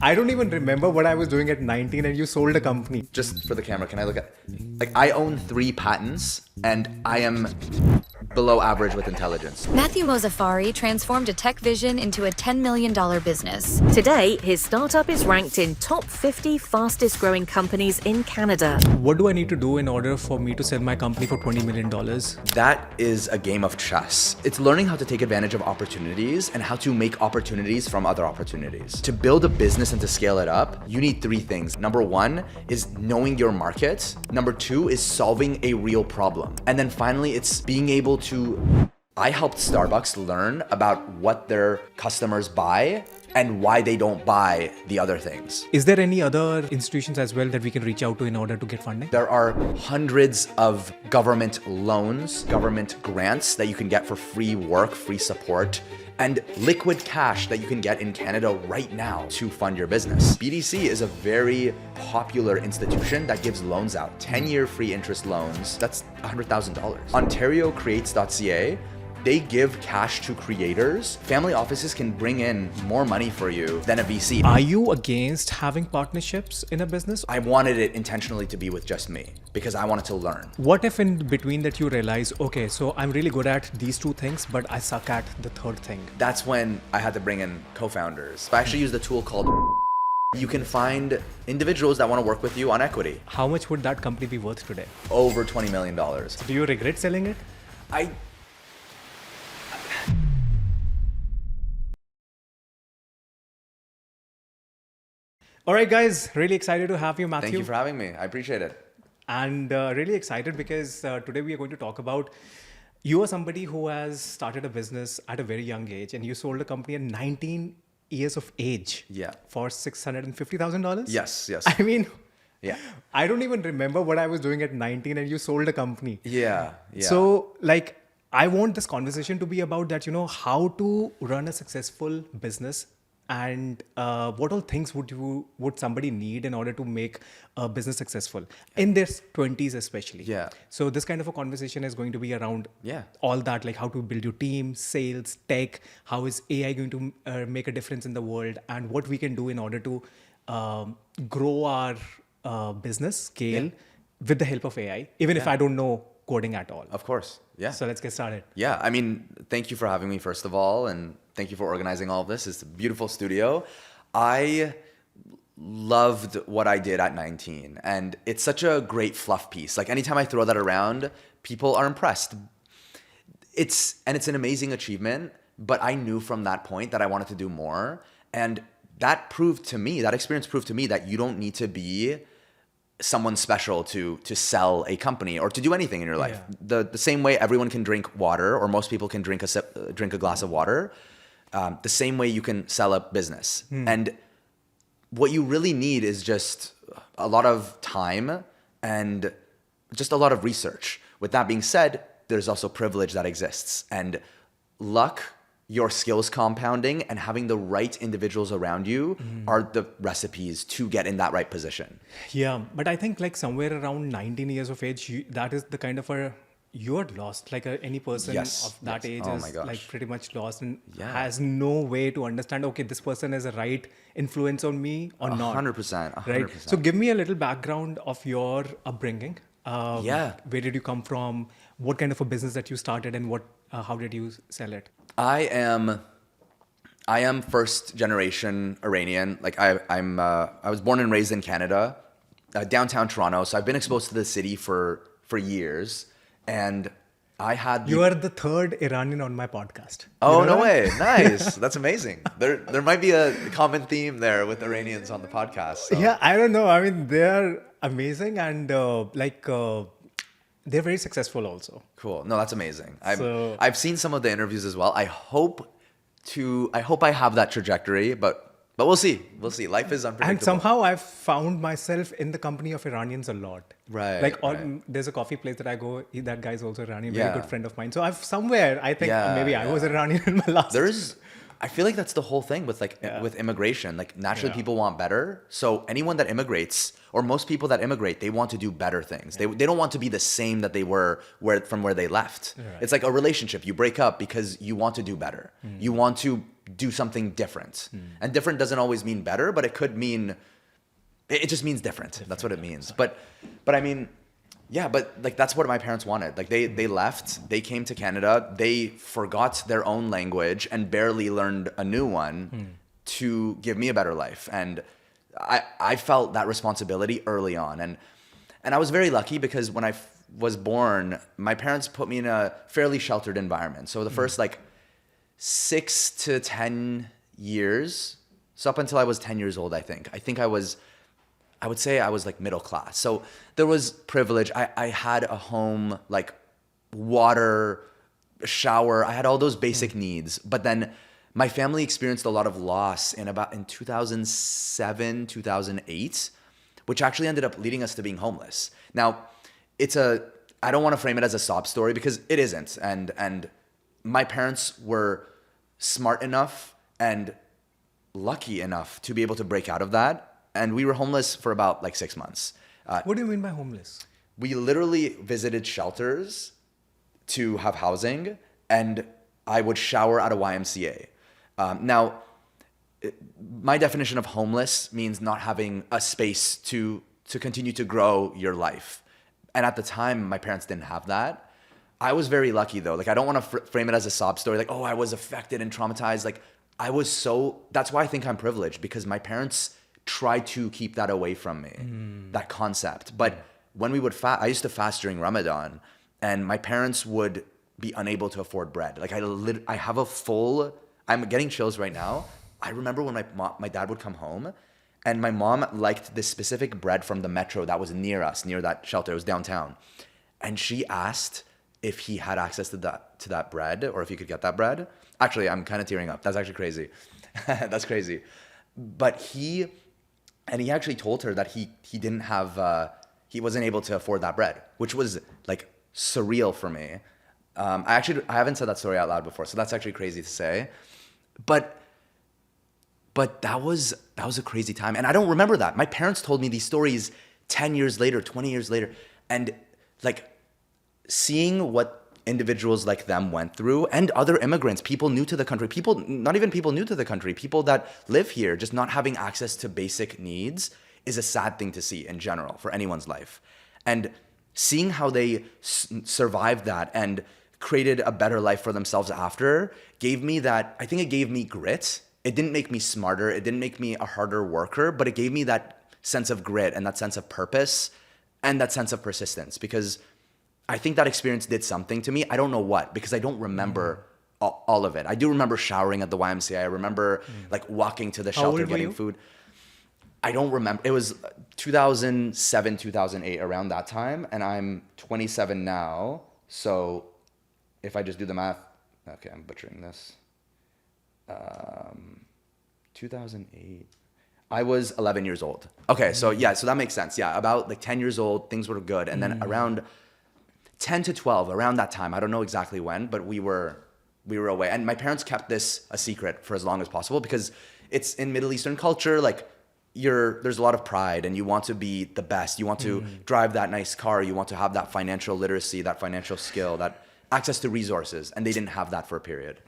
I don't even remember what I was doing at 19 and you sold a company. Just for the camera, can I look at, like, I own 3 patents and I am below average with intelligence. Mathew Mozaffari transformed a tech vision into a $10 million business. Today, his startup is ranked in top 50 fastest growing companies in Canada. What do I need to do in order for me to sell my company for $20 million? That is a game of chess. It's learning how to take advantage of opportunities and how to make opportunities from other opportunities. To build a business and to scale it up, you need 3 things. Number 1 is knowing your market. Number 2 is solving a real problem. And then finally, it's being able to... I helped Starbucks learn about what their customers buy and why they don't buy the other things. Is there any other institutions as well that we can reach out to in order to get funding? There are hundreds of government loans, government grants that you can get for free work, free support, and liquid cash that you can get in Canada right now to fund your business. BDC is a very popular institution that gives loans out, 10-year free interest loans. That's $100,000. OntarioCreates.ca, they give cash to creators. Family offices can bring in more money for you than a VC. Are you against having partnerships in a business? I wanted it intentionally to be with just me because I wanted to learn. What if in between that you realize, okay, so I'm really good at these 2 things, but I suck at the third thing? That's when I had to bring in co-founders. I actually used a tool called... You can find individuals that want to work with you on equity. How much would that company be worth today? Over $20 million. Do you regret selling it? All right, guys, really excited to have you, Mathew. Thank you for having me. I appreciate it. And really excited because today we are going to talk about, you are somebody who has started a business at a very young age and you sold a company at 19 years of age. Yeah. For $650,000? Yes. I mean, yeah. I don't even remember what I was doing at 19 and you sold a company. Yeah. So like, I want this conversation to be about that, how to run a successful business and what all things would somebody need in order to make a business successful in their 20s especially. Yeah. So this kind of a conversation is going to be around Yeah. all that, like how to build your team, sales, tech, how is AI going to make a difference in the world, and what we can do in order to grow our business scale with the help of AI, even if I don't know coding at all. Of course. Yeah. So let's get started. Yeah. I mean, thank you for having me, first of all. And thank you for organizing all of this. It's a beautiful studio. I loved what I did at 19. And it's such a great fluff piece. Like anytime I throw that around, people are impressed. It's an amazing achievement. But I knew from that point that I wanted to do more. And that experience proved to me that you don't need to be someone special to sell a company or to do anything in your life. The same way everyone can drink water, or most people can drink a glass of water, the same way you can sell a business. And what you really need is just a lot of time and just a lot of research. With that being said, there's also privilege that exists, and luck, your skills compounding, and having the right individuals around you are the recipes to get in that right position. Yeah, but I think like somewhere around 19 years of age, that is the kind of you're lost. Like any person of that age is like pretty much lost and has no way to understand, okay, this person has a right influence on me or not. 100%. Right? So give me a little background of your upbringing. Where did you come from? What kind of a business that you started, and how did you sell it? I am first generation Iranian. Like I was born and raised in Canada, downtown Toronto. So I've been exposed to the city for years, and I had. You are the third Iranian on my podcast. Oh, no way! Nice, that's amazing. There might be a common theme there with Iranians on the podcast. So. Yeah, I don't know. I mean, they're amazing and they're very successful also. Cool. No, that's amazing. I've seen some of the interviews as well. I hope I have that trajectory, but we'll see. We'll see. Life is unpredictable. And somehow I've found myself in the company of Iranians a lot. Right. Like there's a coffee place that I go, that guy's also Iranian, very good friend of mine. So I think maybe I was Iranian in my last. I feel like that's the whole thing with with immigration. Like naturally people want better. So anyone that immigrates, or most people that immigrate, they want to do better things. They don't want to be the same that they were from where they left. Right. It's like a relationship. You break up because you want to do better. You want to do something different. And different doesn't always mean better, but it could mean, it just means different. That's what it means. But I mean, yeah, but like that's what my parents wanted. Like they left, they came to Canada, they forgot their own language and barely learned a new one to give me a better life. And I felt that responsibility early on. And I was very lucky because when I was born, my parents put me in a fairly sheltered environment. So the first like 6 to 10 years, so up until I was 10 years old, I would say I was like middle class. So there was privilege. I had a home, like water, shower. I had all those basic needs. But then my family experienced a lot of loss in 2007, 2008, which actually ended up leading us to being homeless. Now, I don't want to frame it as a sob story because it isn't. And my parents were smart enough and lucky enough to be able to break out of that. And we were homeless for about like 6 months. What do you mean by homeless? We literally visited shelters to have housing, and I would shower at a YMCA. Now, my definition of homeless means not having a space to continue to grow your life. And at the time, my parents didn't have that. I was very lucky though. Like I don't want to frame it as a sob story. Like, oh, I was affected and traumatized. Like that's why I think I'm privileged, because my parents tried to keep that away from me, that concept. But when we would I used to fast during Ramadan, and my parents would be unable to afford bread. Like I'm getting chills right now. I remember when my dad would come home, and my mom liked this specific bread from the metro that was near us, near that shelter. It was downtown. And she asked if he had access to that bread, or if he could get that bread. Actually, I'm kind of tearing up. That's actually crazy. That's crazy. But he actually told her that he didn't have, he wasn't able to afford that bread, which was like surreal for me. I haven't said that story out loud before, so that's actually crazy to say. But that was a crazy time. And I don't remember that. My parents told me these stories 10 years later, 20 years later. And like seeing what individuals like them went through, and other immigrants, people new to the country, not even people new to the country, people that live here, just not having access to basic needs is a sad thing to see in general for anyone's life. And seeing how they survived that and created a better life for themselves after gave me grit. It didn't make me smarter. It didn't make me a harder worker, but it gave me that sense of grit and that sense of purpose and that sense of persistence, because I think that experience did something to me. I don't know what, because I don't remember all of it. I do remember showering at the YMCA. I remember like walking to the shelter, getting food. I don't remember. It was 2007, 2008, around that time. And I'm 27 now. So if I just do the math, okay, I'm butchering this. 2008. I was 11 years old. Okay, so yeah, so that makes sense. Yeah, about like 10 years old, things were good. And then around 10 to 12, around that time, I don't know exactly when, but we were away. And my parents kept this a secret for as long as possible, because it's in Middle Eastern culture, like there's a lot of pride, and you want to be the best. You want to drive that nice car. You want to have that financial literacy, that financial skill, that access to resources. And they didn't have that for a period.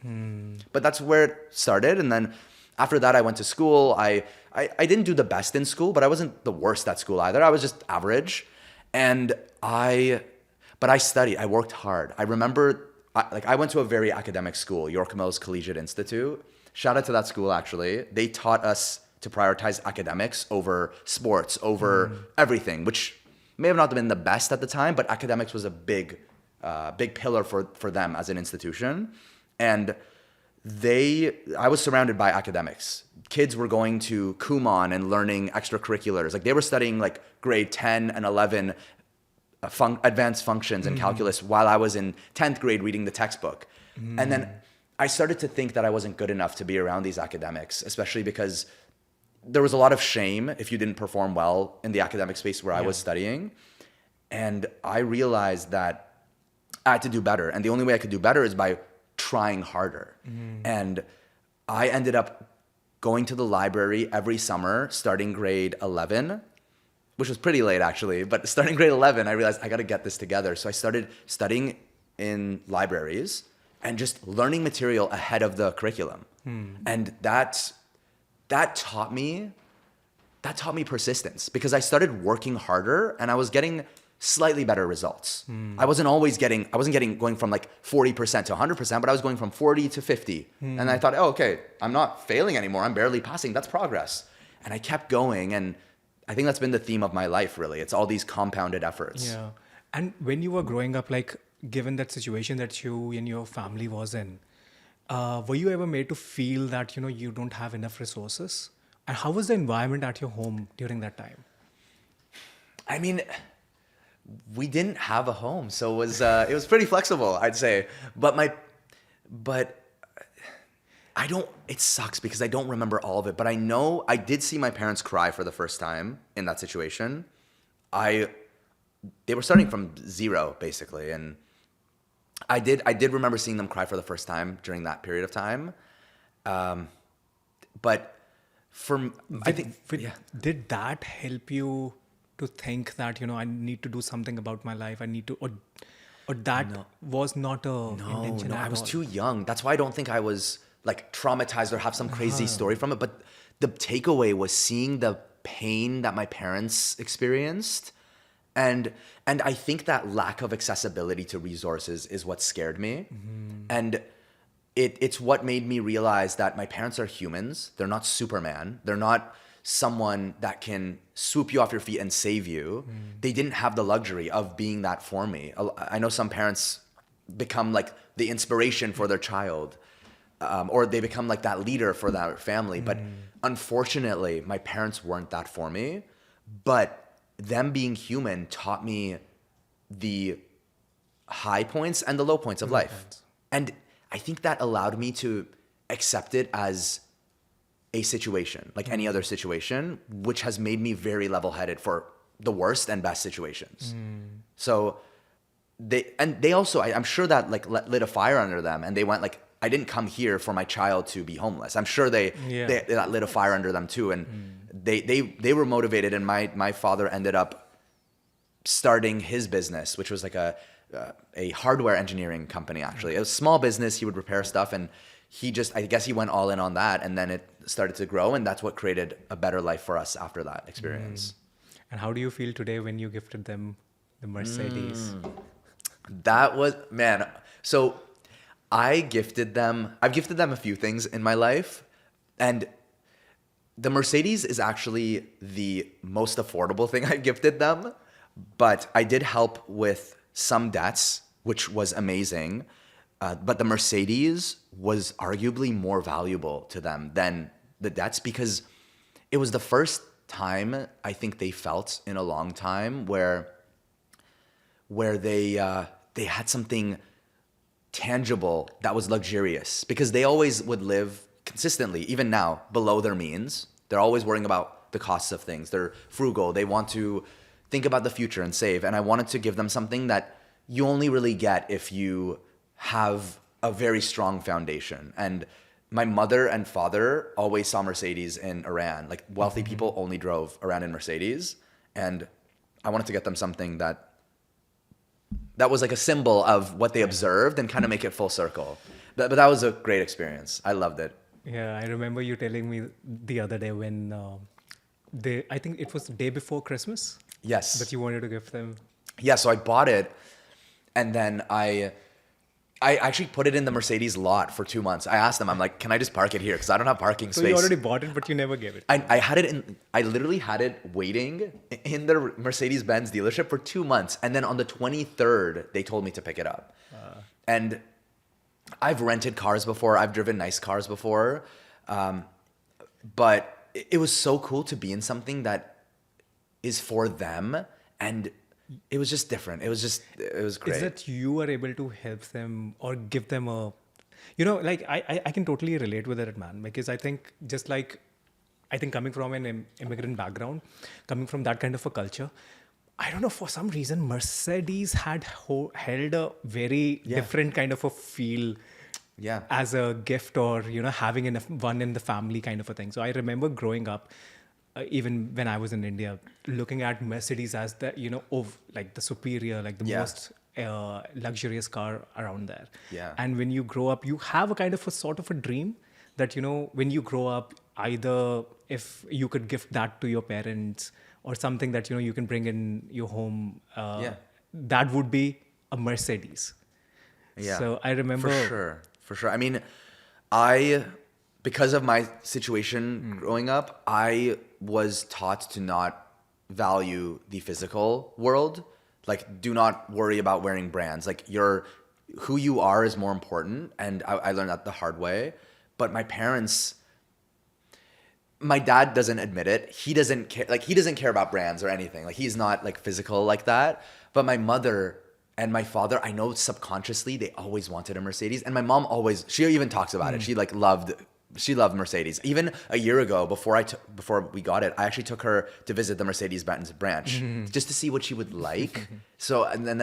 But that's where it started. And then after that, I went to school. I didn't do the best in school, but I wasn't the worst at school either. I was just average. But I studied. I worked hard. I remember, I went to a very academic school, York Mills Collegiate Institute. Shout out to that school, actually. They taught us to prioritize academics over sports, over everything, which may have not been the best at the time, but academics was a big pillar for them as an institution. And I was surrounded by academics. Kids were going to Kumon and learning extracurriculars. Like they were studying like grade 10 and 11 advanced functions and calculus while I was in 10th grade reading the textbook. And then I started to think that I wasn't good enough to be around these academics, especially because there was a lot of shame if you didn't perform well in the academic space where I was studying. And I realized that I had to do better. And the only way I could do better is by trying harder. And I ended up going to the library every summer starting grade 11, which was pretty late actually, but starting grade 11, I realized I got to get this together. So I started studying in libraries and just learning material ahead of the curriculum. And that taught me persistence, because I started working harder and I was getting slightly better results. I wasn't going from like 40% to 100%, but I was going from 40 to 50. And I thought, oh, okay, I'm not failing anymore. I'm barely passing. That's progress. And I kept going. And I think that's been the theme of my life, really. It's all these compounded efforts. Yeah. And when you were growing up, like given that situation that you and your family was in, were you ever made to feel that, you don't have enough resources? And how was the environment at your home during that time? I mean, we didn't have a home, so it was pretty flexible, I'd say. But it sucks because I don't remember all of it, but I know I did see my parents cry for the first time in that situation. They were starting from zero, basically, and I did remember seeing them cry for the first time during that period of time. But did that help you to think that, I need to do something about my life? I need to, or that was not a intention at I was all? too young. That's why I don't think I was like traumatized or have some crazy story from it. But the takeaway was seeing the pain that my parents experienced. And I think that lack of accessibility to resources is what scared me. And it's what made me realize that my parents are humans. They're not Superman. They're not someone that can swoop you off your feet and save you. They didn't have the luxury of being that for me. I know some parents become like the inspiration for their child, or they become like that leader for that family. But unfortunately, my parents weren't that for me. But them being human taught me the high points and the low points of life. And I think that allowed me to accept it as a situation, like any other situation, which has made me very level-headed for the worst and best situations. So they also, I'm sure that like lit a fire under them, and they went like, I didn't come here for my child to be homeless. I'm sure that lit a fire under them too. And they were motivated, and my father ended up starting his business, which was like a hardware engineering company, actually. It was a small business. He would repair stuff, and I guess he went all in on that, and then it started to grow, and that's what created a better life for us after that experience. And how do you feel today when you gifted them the Mercedes? That was, man. So I've gifted them a few things in my life, and the Mercedes is actually the most affordable thing I gifted them, but I did help with some debts, which was amazing. But the Mercedes was arguably more valuable to them than the debts, because it was the first time I think they felt in a long time where they had something tangible that was luxurious, because they always would live consistently, even now, below their means. They're always worrying about the costs of things. They're frugal. They want to think about the future and save. And I wanted to give them something that you only really get if you have a very strong foundation. And my mother and father always saw Mercedes in Iran. Like, wealthy people only drove around in Mercedes. And I wanted to get them something that was like a symbol of what they observed and kind of make it full circle. But that was a great experience. I loved it. Yeah, I remember you telling me the other day when I think it was the day before Christmas. Yes. That you wanted to gift them. Yeah, so I bought it, and then I actually put it in the Mercedes lot for 2 months. I asked them, I'm like, can I just park it here? Because I don't have parking So space. you already bought it, but you never gave it. I literally had it waiting in the Mercedes-Benz dealership for 2 months. And then on the 23rd, they told me to pick it up. And I've rented cars before. I've driven nice cars before. But it was so cool to be in something that is for them. And it was just different. It was great. Is that you are able to help them or give them a, like I can totally relate with it, man, because I think coming from an immigrant background, coming from that kind of a culture, I don't know, for some reason, Mercedes had held a very different kind of a feel as a gift, or, having one in the family kind of a thing. So I remember growing up, even when I was in India, looking at Mercedes as the, like the superior, like the most luxurious car around there. Yeah. And when you grow up, you have a kind of a sort of a dream that, when you grow up, either if you could gift that to your parents or something that, you can bring in your home, that would be a Mercedes. Yeah. So I remember. For sure. I mean, because of my situation growing up, I was taught to not value the physical world. Like, do not worry about wearing brands. Like, who you are is more important. And I learned that the hard way. But my dad doesn't admit it. He doesn't care. Like, he doesn't care about brands or anything. Like, he's not like physical like that. But my mother and my father, I know subconsciously they always wanted a Mercedes. And my mom she even talks about it. She loved Mercedes. Even a year ago, before we got it, I actually took her to visit the Mercedes-Benz branch just to see what she would like. So, and then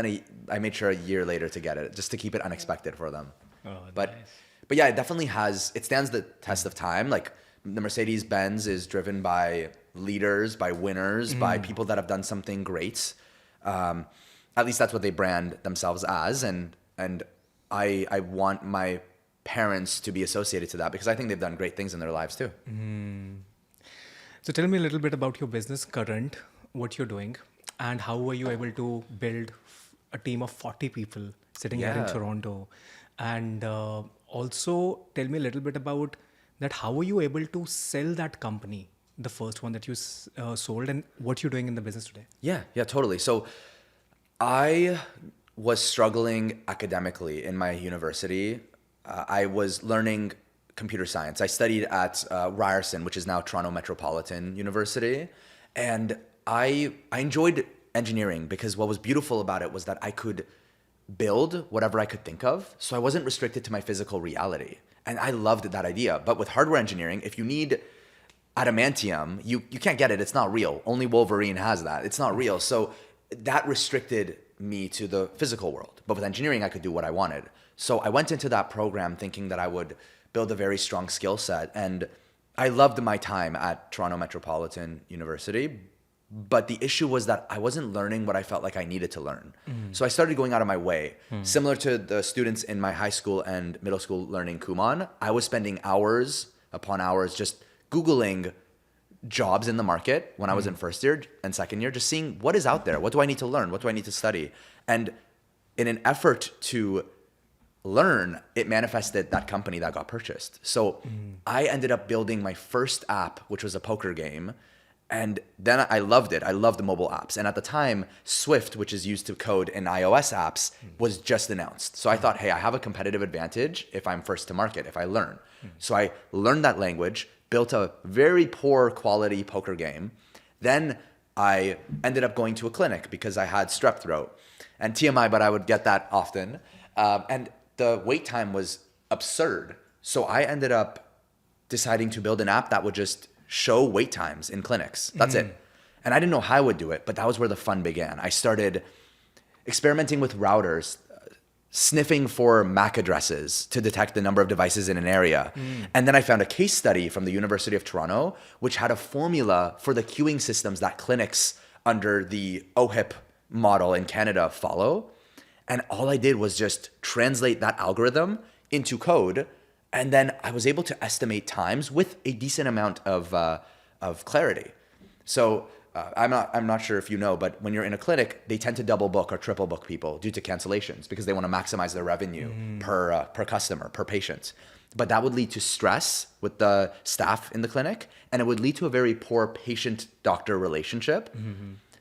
I made sure a year later to get it, just to keep it unexpected for them. Oh, but nice. but yeah, it stands the test of time. Like, the Mercedes-Benz is driven by leaders, by winners, by people that have done something great. At least that's what they brand themselves as. And I want my parents to be associated to that, because I think they've done great things in their lives too. So tell me a little bit about your business current, what you're doing, and how were you able to build a team of 40 people sitting here in Yeah. Toronto? And also tell me a little bit about that. How were you able to sell that company, the first one that you sold, and what you're doing in the business today? Yeah, totally. So I was struggling academically in my university. I was learning computer science. I studied at Ryerson, which is now Toronto Metropolitan University. And I enjoyed engineering, because what was beautiful about it was that I could build whatever I could think of. So I wasn't restricted to my physical reality. And I loved that idea. But with hardware engineering, if you need adamantium, you can't get it. It's not real. Only Wolverine has that. It's not real. So that restricted me to the physical world. But with engineering, I could do what I wanted. So I went into that program thinking that I would build a very strong skill set. And I loved my time at Toronto Metropolitan University. But the issue was that I wasn't learning what I felt like I needed to learn. So I started going out of my way. Similar to the students in my high school and middle school learning Kumon, I was spending hours upon hours just Googling jobs in the market when I was in first year and second year, just seeing what is out there. What do I need to learn? What do I need to study? And in an effort to learn, it manifested that company that got purchased. So I ended up building my first app, which was a poker game. And then I loved it. I loved the mobile apps. And at the time, Swift, which is used to code in iOS apps, was just announced. So I thought, hey, I have a competitive advantage if I'm first to market, if I learn. So I learned that language, built a very poor quality poker game. Then I ended up going to a clinic because I had strep throat. And TMI, but I would get that often. And the wait time was absurd. So I ended up deciding to build an app that would just show wait times in clinics. That's it. And I didn't know how I would do it, but that was where the fun began. I started experimenting with routers, sniffing for MAC addresses to detect the number of devices in an area. And then I found a case study from the University of Toronto, which had a formula for the queuing systems that clinics under the OHIP model in Canada follow. And all I did was just translate that algorithm into code. And then I was able to estimate times with a decent amount of clarity. So I'm not sure if you know, but when you're in a clinic, they tend to double book or triple book people due to cancellations because they want to maximize their revenue per customer, per patient. But that would lead to stress with the staff in the clinic, and it would lead to a very poor patient-doctor relationship.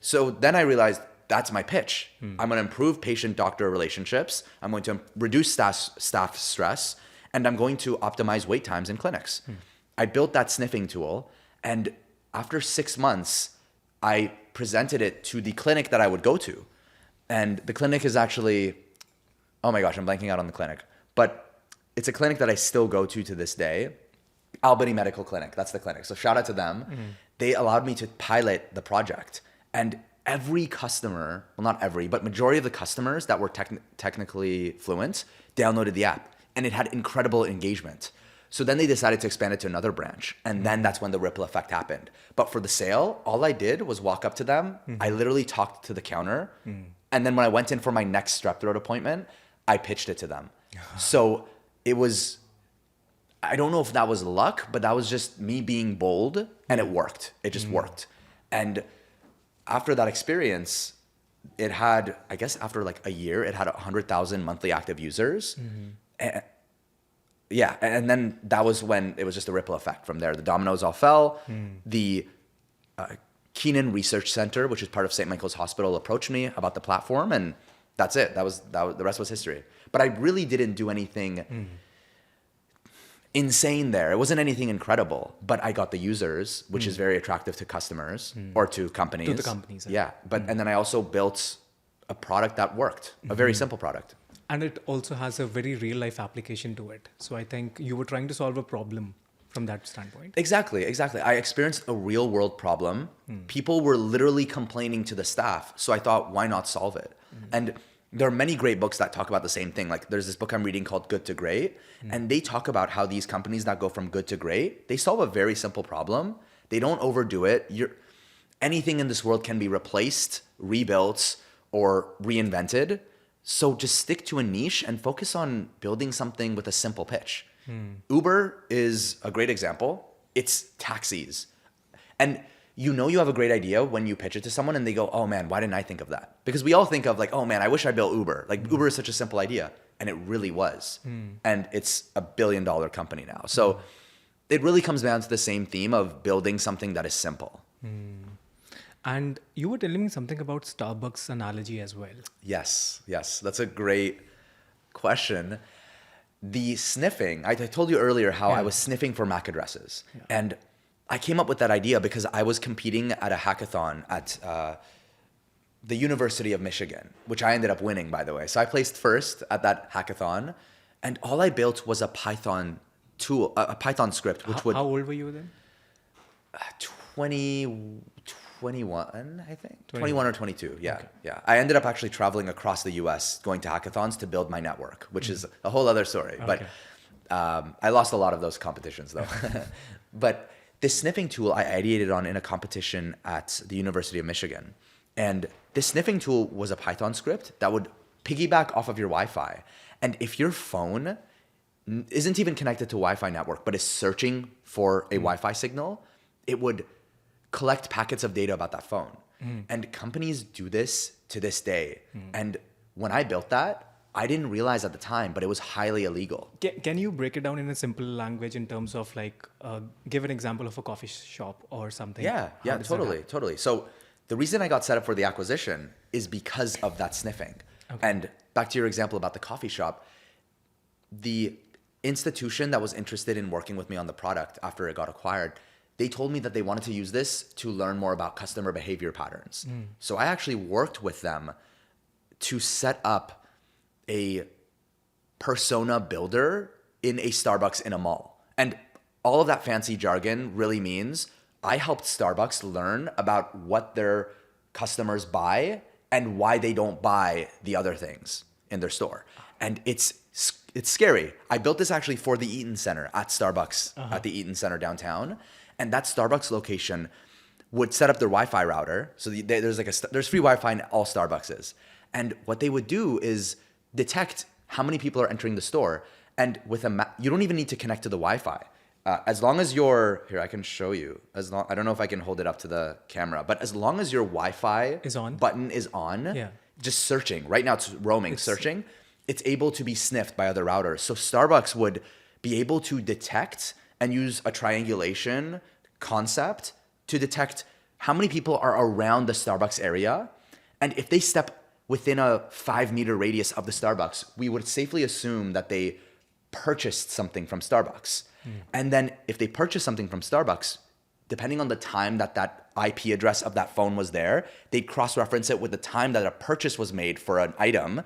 So then I realized that's my pitch. I'm going to improve patient-doctor relationships. I'm going to reduce staff stress, and I'm going to optimize wait times in clinics. I built that sniffing tool, and after 6 months, I presented it to the clinic that I would go to. And the clinic is actually, oh my gosh, I'm blanking out on the clinic. But it's a clinic that I still go to this day. Albany Medical Clinic, that's the clinic. So shout out to them. They allowed me to pilot the project. And every customer, well, not every, but majority of the customers that were technically fluent downloaded the app. And it had incredible engagement. So then they decided to expand it to another branch. And then that's when the ripple effect happened. But for the sale, all I did was walk up to them. I literally talked to the counter. And then when I went in for my next strep throat appointment, I pitched it to them. So it was, I don't know if that was luck, but that was just me being bold, and it worked. It just worked. And after that experience, it had, I guess after like a year, it had 100,000 monthly active users. And, yeah, and then that was when it was just a ripple effect from there. The dominoes all fell. The Keenan Research Center, which is part of St. Michael's Hospital, approached me about the platform, and that's it. The rest was history. But I really didn't do anything insane there. It wasn't anything incredible, but I got the users, which is very attractive to customers or to companies. To the companies. Yeah, but and then I also built a product that worked, a very simple product. And it also has a very real life application to it. So I think you were trying to solve a problem from that standpoint. Exactly. I experienced a real world problem. People were literally complaining to the staff. So I thought, why not solve it? And there are many great books that talk about the same thing. Like there's this book I'm reading called Good to Great. And they talk about how these companies that go from good to great, they solve a very simple problem. They don't overdo it. Anything in this world can be replaced, rebuilt, or reinvented. So just stick to a niche and focus on building something with a simple pitch. Uber is a great example. It's taxis. And you have a great idea when you pitch it to someone and they go, oh man, why didn't I think of that? Because we all think of like, oh man, I wish I built Uber. Like Uber is such a simple idea. And it really was. And it's a $1 billion company now. So it really comes down to the same theme of building something that is simple. And you were telling me something about Starbucks analogy as well. Yes. That's a great question. The sniffing, I told you earlier how I was sniffing for MAC addresses. And I came up with that idea because I was competing at a hackathon at the University of Michigan, which I ended up winning, by the way. So I placed first at that hackathon, and all I built was a Python tool, a Python script, which would... How old were you then? 21, I think. 21 or 22, yeah. Okay. Yeah. I ended up actually traveling across the US, going to hackathons to build my network, which is a whole other story. Okay. But I lost a lot of those competitions, though. But this sniffing tool I ideated on in a competition at the University of Michigan. And this sniffing tool was a Python script that would piggyback off of your Wi-Fi. And if your phone isn't even connected to a Wi-Fi network, but is searching for a Wi-Fi signal, it would collect packets of data about that phone. And companies do this to this day. And when I built that, I didn't realize at the time, but it was highly illegal. Can you break it down in a simple language in terms of like, give an example of a coffee shop or something? Yeah, totally. So the reason I got set up for the acquisition is because of that sniffing. Okay. And back to your example about the coffee shop, the institution that was interested in working with me on the product after it got acquired, they told me that they wanted to use this to learn more about customer behavior patterns. So I actually worked with them to set up a persona builder in a Starbucks in a mall. And all of that fancy jargon really means I helped Starbucks learn about what their customers buy and why they don't buy the other things in their store. And it's scary. I built this actually for the Eaton Center at Starbucks at the Eaton Center downtown. And that Starbucks location would set up their Wi-Fi router. So there's free Wi-Fi in all Starbuckses. And what they would do is detect how many people are entering the store. And with you don't even need to connect to the Wi-Fi. As long as here, I can show you. I don't know if I can hold it up to the camera, but as long as your Wi-Fi button is on, just searching. Right now it's roaming, searching. It's able to be sniffed by other routers. So Starbucks would be able to detect and use a triangulation concept to detect how many people are around the Starbucks area. And if they step within a 5-meter radius of the Starbucks, we would safely assume that they purchased something from Starbucks. And then if they purchased something from Starbucks, depending on the time that IP address of that phone was there, they'd cross-reference it with the time that a purchase was made for an item.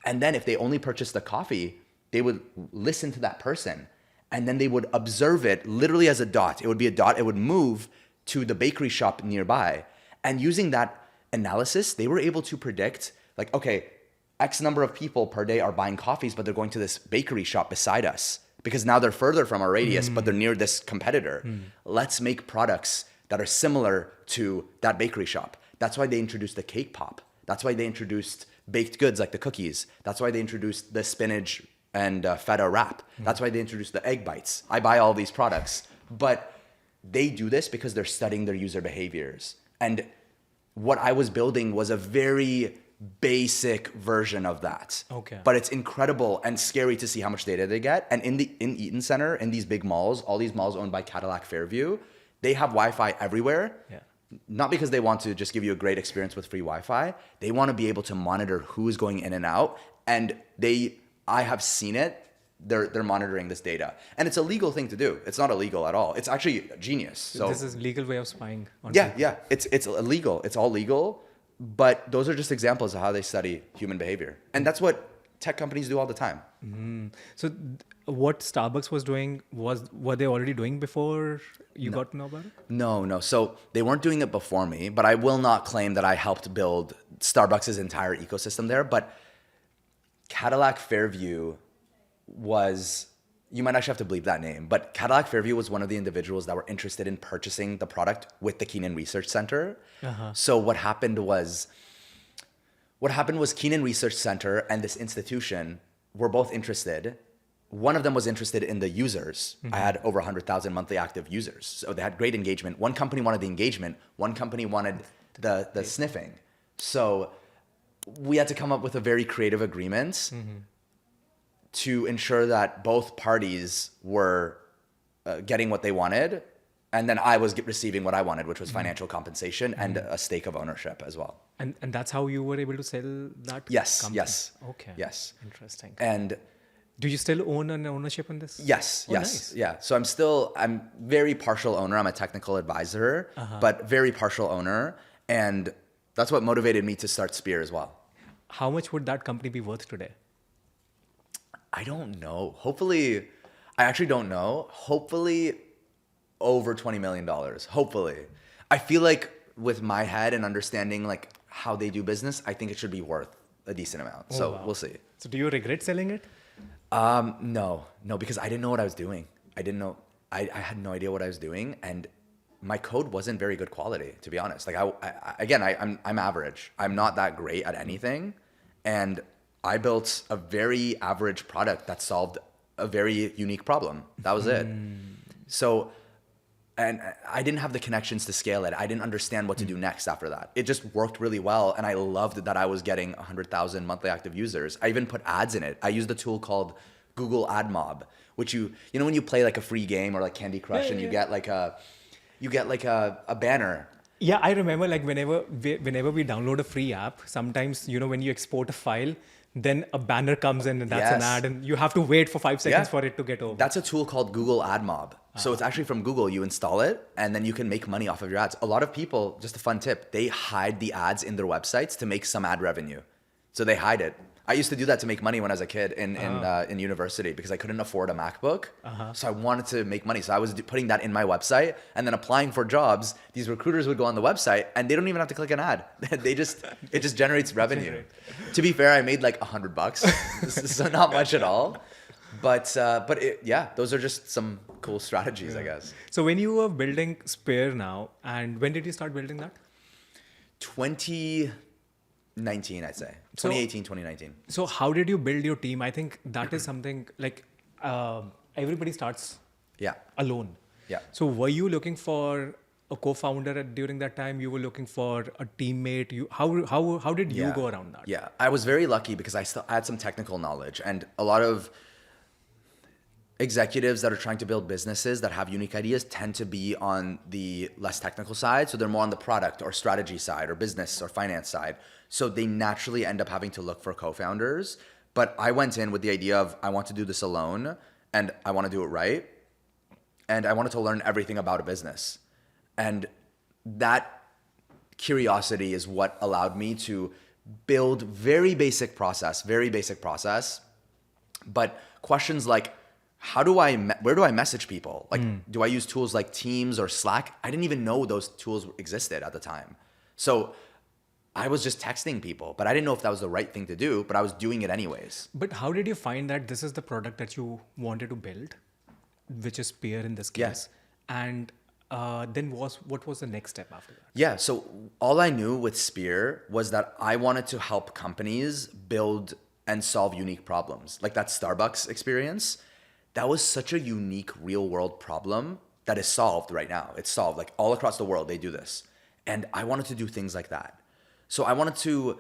And then if they only purchased the coffee, they would listen to that person. And then they would observe it literally as a dot. It would be a dot. It would move to the bakery shop nearby. And using that analysis, they were able to predict, like, okay, X number of people per day are buying coffees, but they're going to this bakery shop beside us because now they're further from our radius, but they're near this competitor. Let's make products that are similar to that bakery shop. That's why they introduced the cake pop. That's why they introduced baked goods like the cookies. That's why they introduced the spinach and feta wrap. That's why they introduced the egg bites. I buy all these products, but they do this because they're studying their user behaviors. And what I was building was a very basic version of that. Okay. But it's incredible and scary to see how much data they get. And in Eaton Center, in these big malls, all these malls owned by Cadillac Fairview, they have Wi-Fi everywhere. Yeah. Not because they want to just give you a great experience with free Wi-Fi. They want to be able to monitor who's going in and out. And I have seen it. They're monitoring this data, and it's a legal thing to do. It's not illegal at all. It's actually genius. So this is legal way of spying on yeah, people. yeah, it's illegal. It's all legal, but those are just examples of how they study human behavior, and that's what tech companies do all the time. So what Starbucks was doing were they already doing before you got to know about it? No. So they weren't doing it before me, but I will not claim that I helped build Starbucks' entire ecosystem there. But Cadillac Fairview was, you might actually have to bleep that name, but Cadillac Fairview was one of the individuals that were interested in purchasing the product with the Keenan Research Center. So what happened was Keenan Research Center and this institution were both interested. One of them was interested in the users. I had over 100,000 monthly active users. So they had great engagement. One company wanted the engagement. One company wanted the sniffing. So we had to come up with a very creative agreement to ensure that both parties were getting what they wanted, and then I was receiving what I wanted, which was financial compensation and a stake of ownership as well. And that's how you were able to sell that company? Yes. Okay. Yes. Interesting. And Do you still own an ownership in this? yes, Oh, yes, nice. yeah. So I'm very partial owner. I'm a technical advisor, but very partial owner. And that's what motivated me to start Speer as well. How much would that company be worth today? I don't know. Hopefully, I actually don't know. Hopefully over $20 million. Hopefully. I feel like with my head and understanding like how they do business, I think it should be worth a decent amount. So wow. we'll see. So do you regret selling it? No, because I didn't know what I was doing. I didn't know. I had no idea what I was doing, and my code wasn't very good quality, to be honest. Like I'm average. I'm not that great at anything, and I built a very average product that solved a very unique problem. That was it. So, and I didn't have the connections to scale it. I didn't understand what to do next after that. It just worked really well, and I loved that I was getting 100,000 monthly active users. I even put ads in it. I used a tool called Google Ad Mob, which you know when you play like a free game or like Candy Crush, and you get like a banner. Yeah, I remember like whenever we download a free app, sometimes, when you export a file, then a banner comes in and that's an Yes. ad, and you have to wait for 5 seconds for it to get over. That's a tool called Google Ad Mob. So it's actually from Google. You install it, and then you can make money off of your ads. A lot of people, just a fun tip, they hide the ads in their websites to make some ad revenue. So they hide it. I used to do that to make money when I was a kid in university because I couldn't afford a MacBook. So I wanted to make money. So I was putting that in my website and then applying for jobs. These recruiters would go on the website and they don't even have to click an ad. It just generates revenue. To be fair, I made like $100, so not much at all. But those are just some cool strategies, I guess. So when you were building Speer now, and when did you start building that? 2019, I'd say. 2018, 2019. So how did you build your team? I think that is something like everybody starts alone. Yeah. So were you looking for a co-founder during that time? You were looking for a teammate. How did you go around that? Yeah, I was very lucky because I had some technical knowledge, and a lot of executives that are trying to build businesses that have unique ideas tend to be on the less technical side. So they're more on the product or strategy side or business or finance side. So they naturally end up having to look for co-founders. But I went in with the idea of I want to do this alone and I want to do it right. And I wanted to learn everything about a business. And that curiosity is what allowed me to build very basic process. But questions like, where do I message people? Like, do I use tools like Teams or Slack? I didn't even know those tools existed at the time. So I was just texting people, but I didn't know if that was the right thing to do, but I was doing it anyways. But how did you find that this is the product that you wanted to build, which is Speer in this case? And then what was the next step after that? Yeah, so all I knew with Speer was that I wanted to help companies build and solve unique problems. Like that Starbucks experience, that was such a unique real world problem that is solved right now. It's solved like all across the world, they do this. And I wanted to do things like that. So I wanted to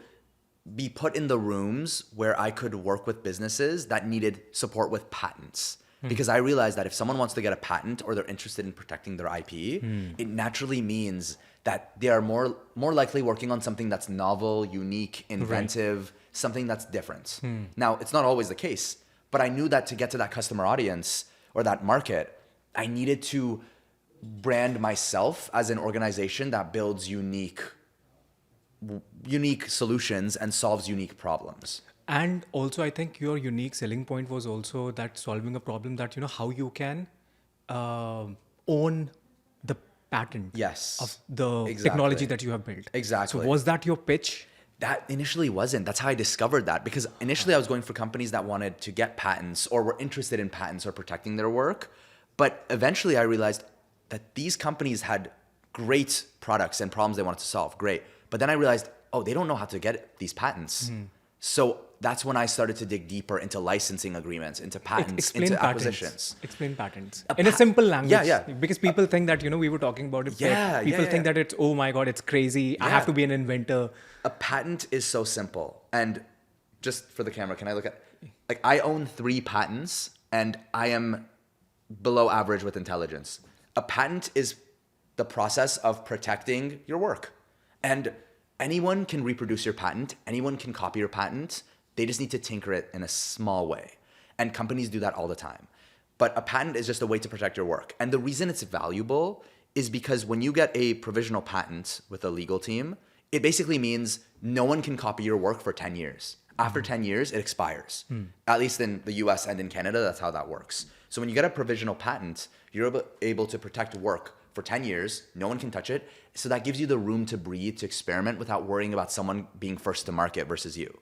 be put in the rooms where I could work with businesses that needed support with patents. Because I realized that if someone wants to get a patent or they're interested in protecting their IP, it naturally means that they are more likely working on something that's novel, unique, inventive, something that's different. Now, it's not always the case, but I knew that to get to that customer audience or that market, I needed to brand myself as an organization that builds unique solutions and solves unique problems. And also, I think your unique selling point was also that solving a problem that, how you can own the patent Yes, of the exactly. technology that you have built. Exactly. So was that your pitch? That initially wasn't. That's how I discovered that. Because initially I was going for companies that wanted to get patents or were interested in patents or protecting their work. But eventually I realized that these companies had great products and problems they wanted to solve. Great. But then I realized, they don't know how to get these patents. So that's when I started to dig deeper into licensing agreements, into patents, into acquisitions. Explain patents. In a simple language. Yeah. Because people think that, we were talking about it. People think that it's, oh my God, it's crazy. I have to be an inventor. A patent is so simple. And just for the camera, can I look at, I own 3 patents and I am below average with intelligence. A patent is the process of protecting your work. And anyone can reproduce your patent. Anyone can copy your patent. They just need to tinker it in a small way. And companies do that all the time. But a patent is just a way to protect your work. And the reason it's valuable is because when you get a provisional patent with a legal team, it basically means no one can copy your work for 10 years. After 10 years, it expires. At least in the US and in Canada, that's how that works. So when you get a provisional patent, you're able to protect work for 10 years. No one can touch it. So that gives you the room to breathe, to experiment without worrying about someone being first to market versus you.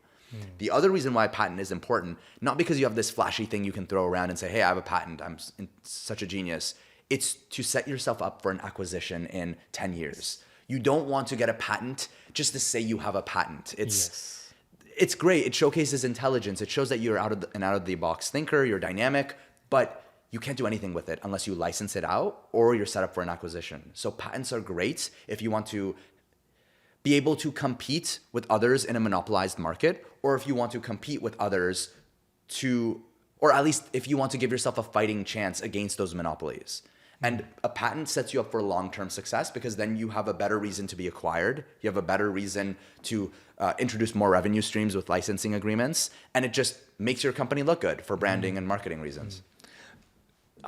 The other reason why a patent is important, not because you have this flashy thing you can throw around and say, hey, I have a patent, I'm such a genius. It's to set yourself up for an acquisition in 10 years. You don't want to get a patent just to say you have a patent. It's great. It showcases intelligence. It shows that you're an out-of-the-box thinker, you're dynamic, but you can't do anything with it unless you license it out or you're set up for an acquisition. So patents are great if you want to be able to compete with others in a monopolized market, or if you want to compete with others or at least if you want to give yourself a fighting chance against those monopolies. And a patent sets you up for long-term success because then you have a better reason to be acquired. You have a better reason to introduce more revenue streams with licensing agreements. And it just makes your company look good for branding and marketing reasons.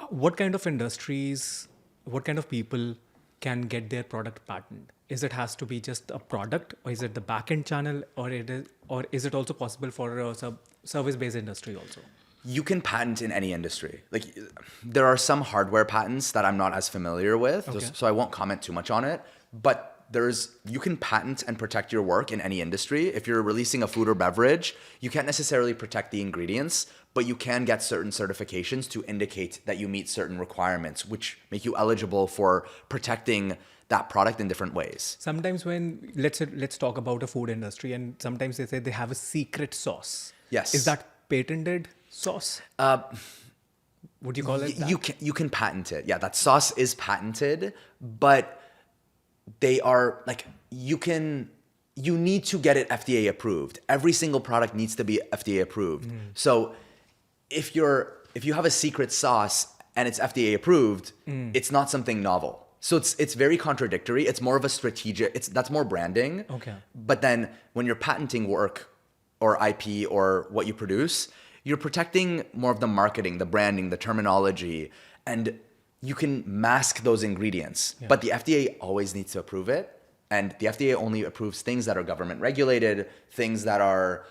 What kind of industries, what kind of people can get their product patent? Has to be just a product, or is it the back-end channel, or is it also possible for a service-based industry also? You can patent in any industry. There are some hardware patents that I'm not as familiar with, so I won't comment too much on it. But you can patent and protect your work in any industry. If you're releasing a food or beverage, you can't necessarily protect the ingredients, but you can get certain certifications to indicate that you meet certain requirements, which make you eligible for protecting that product in different ways. Sometimes when, let's talk about a food industry, and sometimes they say they have a secret sauce. Yes. Is that patented sauce? Would you call it that? You can patent it. Yeah, that sauce is patented, but they are you need to get it FDA approved. Every single product needs to be FDA approved. So if you have a secret sauce and it's FDA approved, it's not something novel. So it's very contradictory. It's more of a that's more branding. Okay. But then when you're patenting work or IP or what you produce, you're protecting more of the marketing, the branding, the terminology, and you can mask those ingredients. Yeah. But the FDA always needs to approve it. And the FDA only approves things that are government regulated, things that are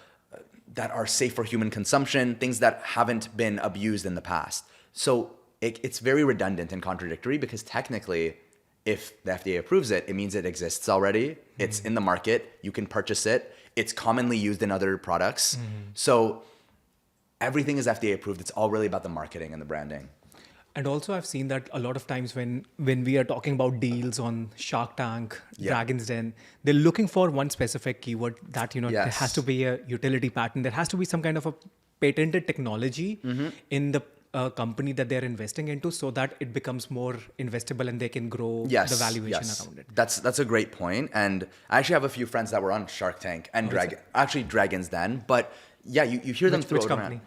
safe for human consumption, things that haven't been abused in the past. So it's very redundant and contradictory because technically, if the FDA approves it, it means it exists already. It's in the market. You can purchase it. It's commonly used in other products. So everything is FDA approved. It's all really about the marketing and the branding. And also, I've seen that a lot of times when we are talking about deals on Shark Tank, Dragon's Den, they're looking for one specific keyword that, there Yes. has to be a utility patent. There has to be some kind of a patented technology in the company that they're investing into, so that it becomes more investable and they can grow the valuation around it. That's a great point. And I actually have a few friends that were on Shark Tank and Dragon's Den. But yeah, you hear them Which throw it company? around.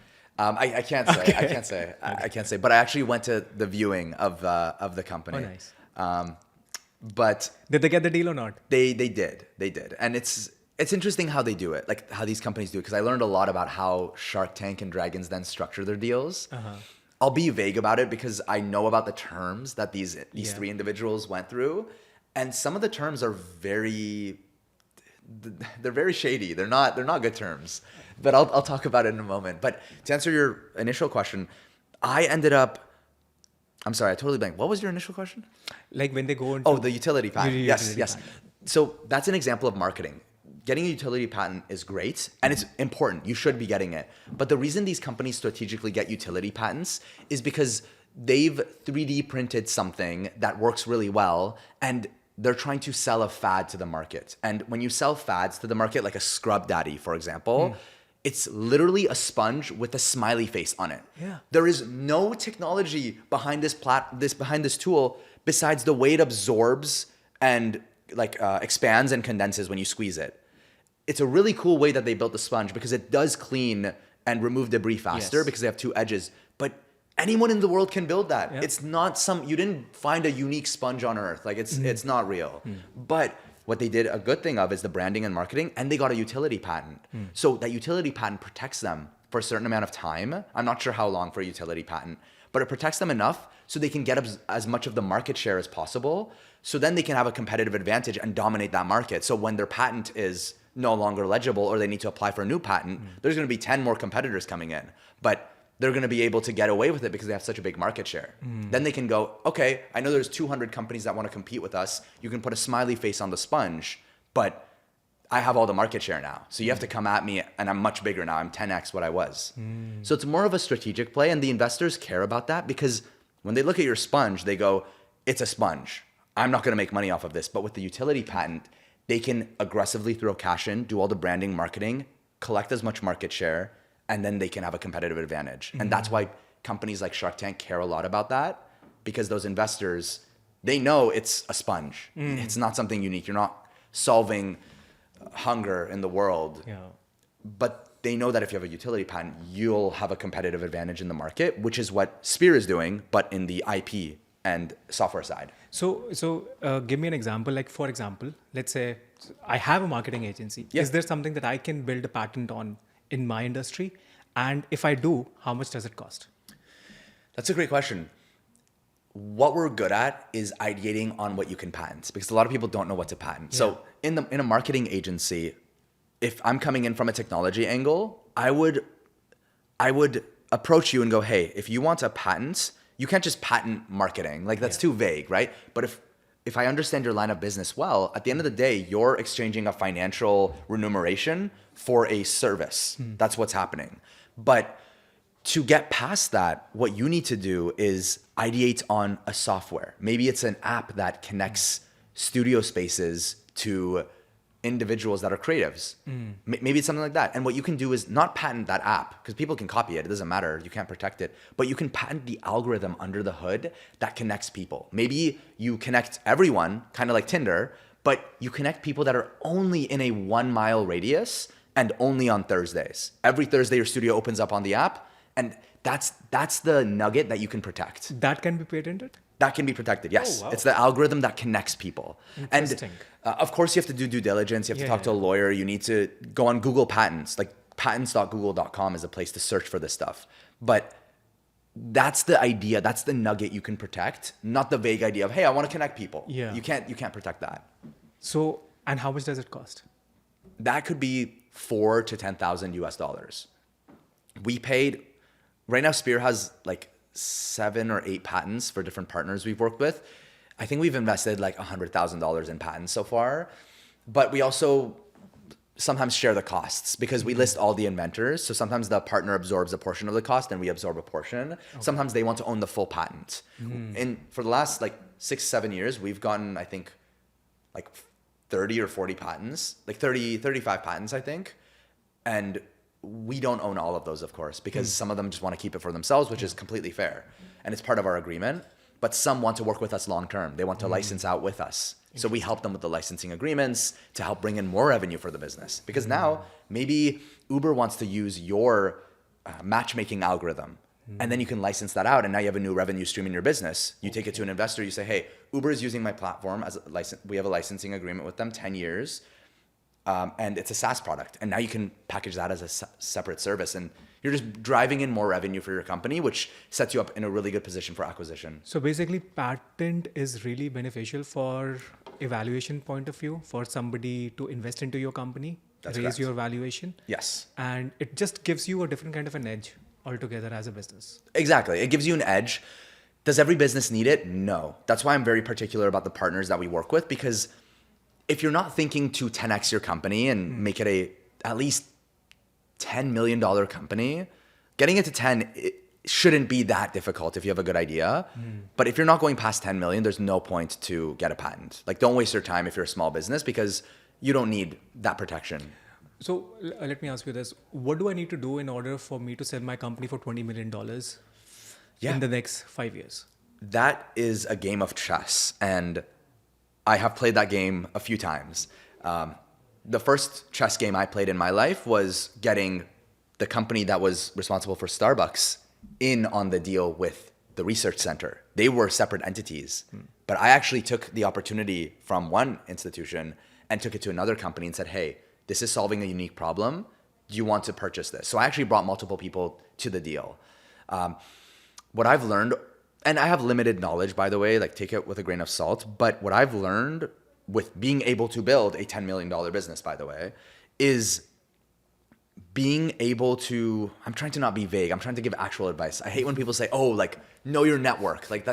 I can't say. I can't say. But I actually went to the viewing of the company. Oh, nice. But Did they get the deal or not? they did, and it's interesting how they do it, like how these companies do it. Because I learned a lot about how Shark Tank and Dragons Den structure their deals. I'll be vague about it because I know about the terms that these three individuals went through, and some of the terms are they're very shady. They're not good terms, but I'll talk about it in a moment. But to answer your initial question, I'm sorry, I totally blanked. What was your initial question? Like when they go into... The utility patent. Yes. patent. So that's an example of marketing. Getting a utility patent is great and it's important. You should be getting it. But the reason these companies strategically get utility patents is because they've 3D printed something that works really well and they're trying to sell a fad to the market. And when you sell fads to the market, like a Scrub Daddy, for example, it's literally a sponge with a smiley face on it. Yeah. There is no technology behind this tool besides the way it absorbs and expands and condenses when you squeeze it. It's a really cool way that they built the sponge because it does clean and remove debris faster because they have two edges. But anyone in the world can build that. Yep. It's not you didn't find a unique sponge on earth. Like it's not real. But what they did a good thing of is the branding and marketing, and they got a utility patent. So that utility patent protects them for a certain amount of time. I'm not sure how long for a utility patent, but it protects them enough so they can get as much of the market share as possible. So then they can have a competitive advantage and dominate that market. So when their patent is no longer legible or they need to apply for a new patent, there's going to be 10 more competitors coming in. But they're going to be able to get away with it because they have such a big market share. Then they can go, okay, I know there's 200 companies that want to compete with us. You can put a smiley face on the sponge, but I have all the market share now. So you have to come at me and I'm much bigger now. I'm 10x what I was. So it's more of a strategic play and the investors care about that because when they look at your sponge, they go, it's a sponge. I'm not going to make money off of this. But with the utility patent, they can aggressively throw cash in, do all the branding, marketing, collect as much market share, and then they can have a competitive advantage. And that's why companies like Shark Tank care a lot about that because those investors, they know it's a sponge. It's not something unique. You're not solving hunger in the world. Yeah. But they know that if you have a utility patent, you'll have a competitive advantage in the market, which is what Speer is doing, but in the IP and software side. So give me an example. Like, for example, let's say I have a marketing agency. Is there something that I can build a patent on in my industry? And if I do, how much does it cost? That's a great question. What we're good at is ideating on what you can patent because a lot of people don't know what to patent. Yeah. So in a marketing agency, if I'm coming in from a technology angle, I would approach you and go, hey, if you want a patent, you can't just patent marketing. Like that's too vague, right? But if I understand your line of business well, at the end of the day, you're exchanging a financial remuneration for a service. That's what's happening. But to get past that, what you need to do is ideate on a software. Maybe it's an app that connects studio spaces to individuals that are creatives. Maybe it's something like that. And what you can do is not patent that app because people can copy it. It doesn't matter. You can't protect it. But you can patent the algorithm under the hood that connects people. Maybe you connect everyone, kind of like Tinder, but you connect people that are only in a 1 mile radius and only on Thursdays. Every Thursday, your studio opens up on the app. And that's the nugget that you can protect. That can be patented? That can be protected, yes. Oh, wow. It's the algorithm that connects people. Interesting. And of course, you have to do due diligence. You have to talk to a lawyer. You need to go on Google Patents. Like patents.google.com is a place to search for this stuff. But that's the idea. That's the nugget you can protect, not the vague idea of, hey, I want to connect people. Yeah. You can't protect that. So, and how much does it cost? That could be $4,000 to $10,000 US. We paid, right now Speer has like 7 or 8 patents for different partners we've worked with. I think we've invested like $100,000 in patents so far. But we also sometimes share the costs because we list all the inventors. So sometimes the partner absorbs a portion of the cost and we absorb a portion. Okay. Sometimes they want to own the full patent. And for the last like 6-7 years, we've gotten, I think, like 30 or 40 patents, like 35 patents, I think. And we don't own all of those, of course, because some of them just want to keep it for themselves, which is completely fair. And it's part of our agreement. But some want to work with us long term. They want to license out with us. So we help them with the licensing agreements to help bring in more revenue for the business. Because now maybe Uber wants to use your matchmaking algorithm. And then you can license that out. And now you have a new revenue stream in your business. You take it to an investor. You say, hey, Uber is using my platform as a license. We have a licensing agreement with them, 10 years. And it's a SaaS product. And now you can package that as a separate service. And you're just driving in more revenue for your company, which sets you up in a really good position for acquisition. So basically, patent is really beneficial for evaluation point of view, for somebody to invest into your company, That's raise correct. your valuation. Yes. And it just gives you a different kind of an edge altogether as a business. Exactly. It gives you an edge. Does every business need it? No. That's why I'm very particular about the partners that we work with, because if you're not thinking to 10x your company and make it at least $10 million company, getting it to 10, it shouldn't be that difficult if you have a good idea. But if you're not going past 10 million, there's no point to get a patent. Like, don't waste your time if you're a small business, because you don't need that protection. So let me ask you this. What do I need to do in order for me to sell my company for $20 million in the next 5 years? That is a game of chess. And I have played that game a few times. The first chess game I played in my life was getting the company that was responsible for Starbucks in on the deal with the research center. They were separate entities. But I actually took the opportunity from one institution and took it to another company and said, hey, this is solving a unique problem. Do you want to purchase this? So I actually brought multiple people to the deal. What I've learned, and I have limited knowledge, by the way, like take it with a grain of salt, but what I've learned with being able to build a $10 million business, by the way, is being able to, I'm trying to not be vague. I'm trying to give actual advice. I hate when people say, oh, like, know your network. Like,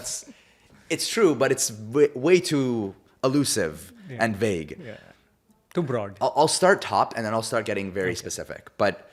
it's true, but it's way too elusive and vague. Yeah. Too broad. I'll start top and then I'll start getting very specific. But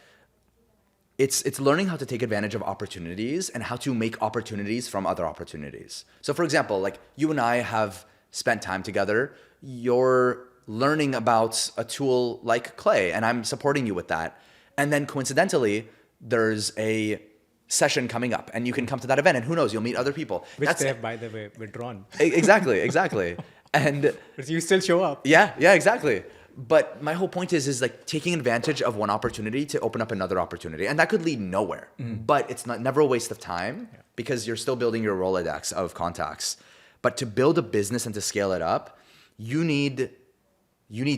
it's learning how to take advantage of opportunities and how to make opportunities from other opportunities. So for example, like you and I have spent time together. You're learning about a tool like Clay and I'm supporting you with that. And then coincidentally, there's a session coming up and you can come to that event and who knows, you'll meet other people. Which they have, by the way, withdrawn. Exactly. And but you still show up. Yeah, exactly. But my whole point is like taking advantage of one opportunity to open up another opportunity. And that could lead nowhere. But it's never a waste of time because you're still building your Rolodex of contacts. But to build a business and to scale it up, you need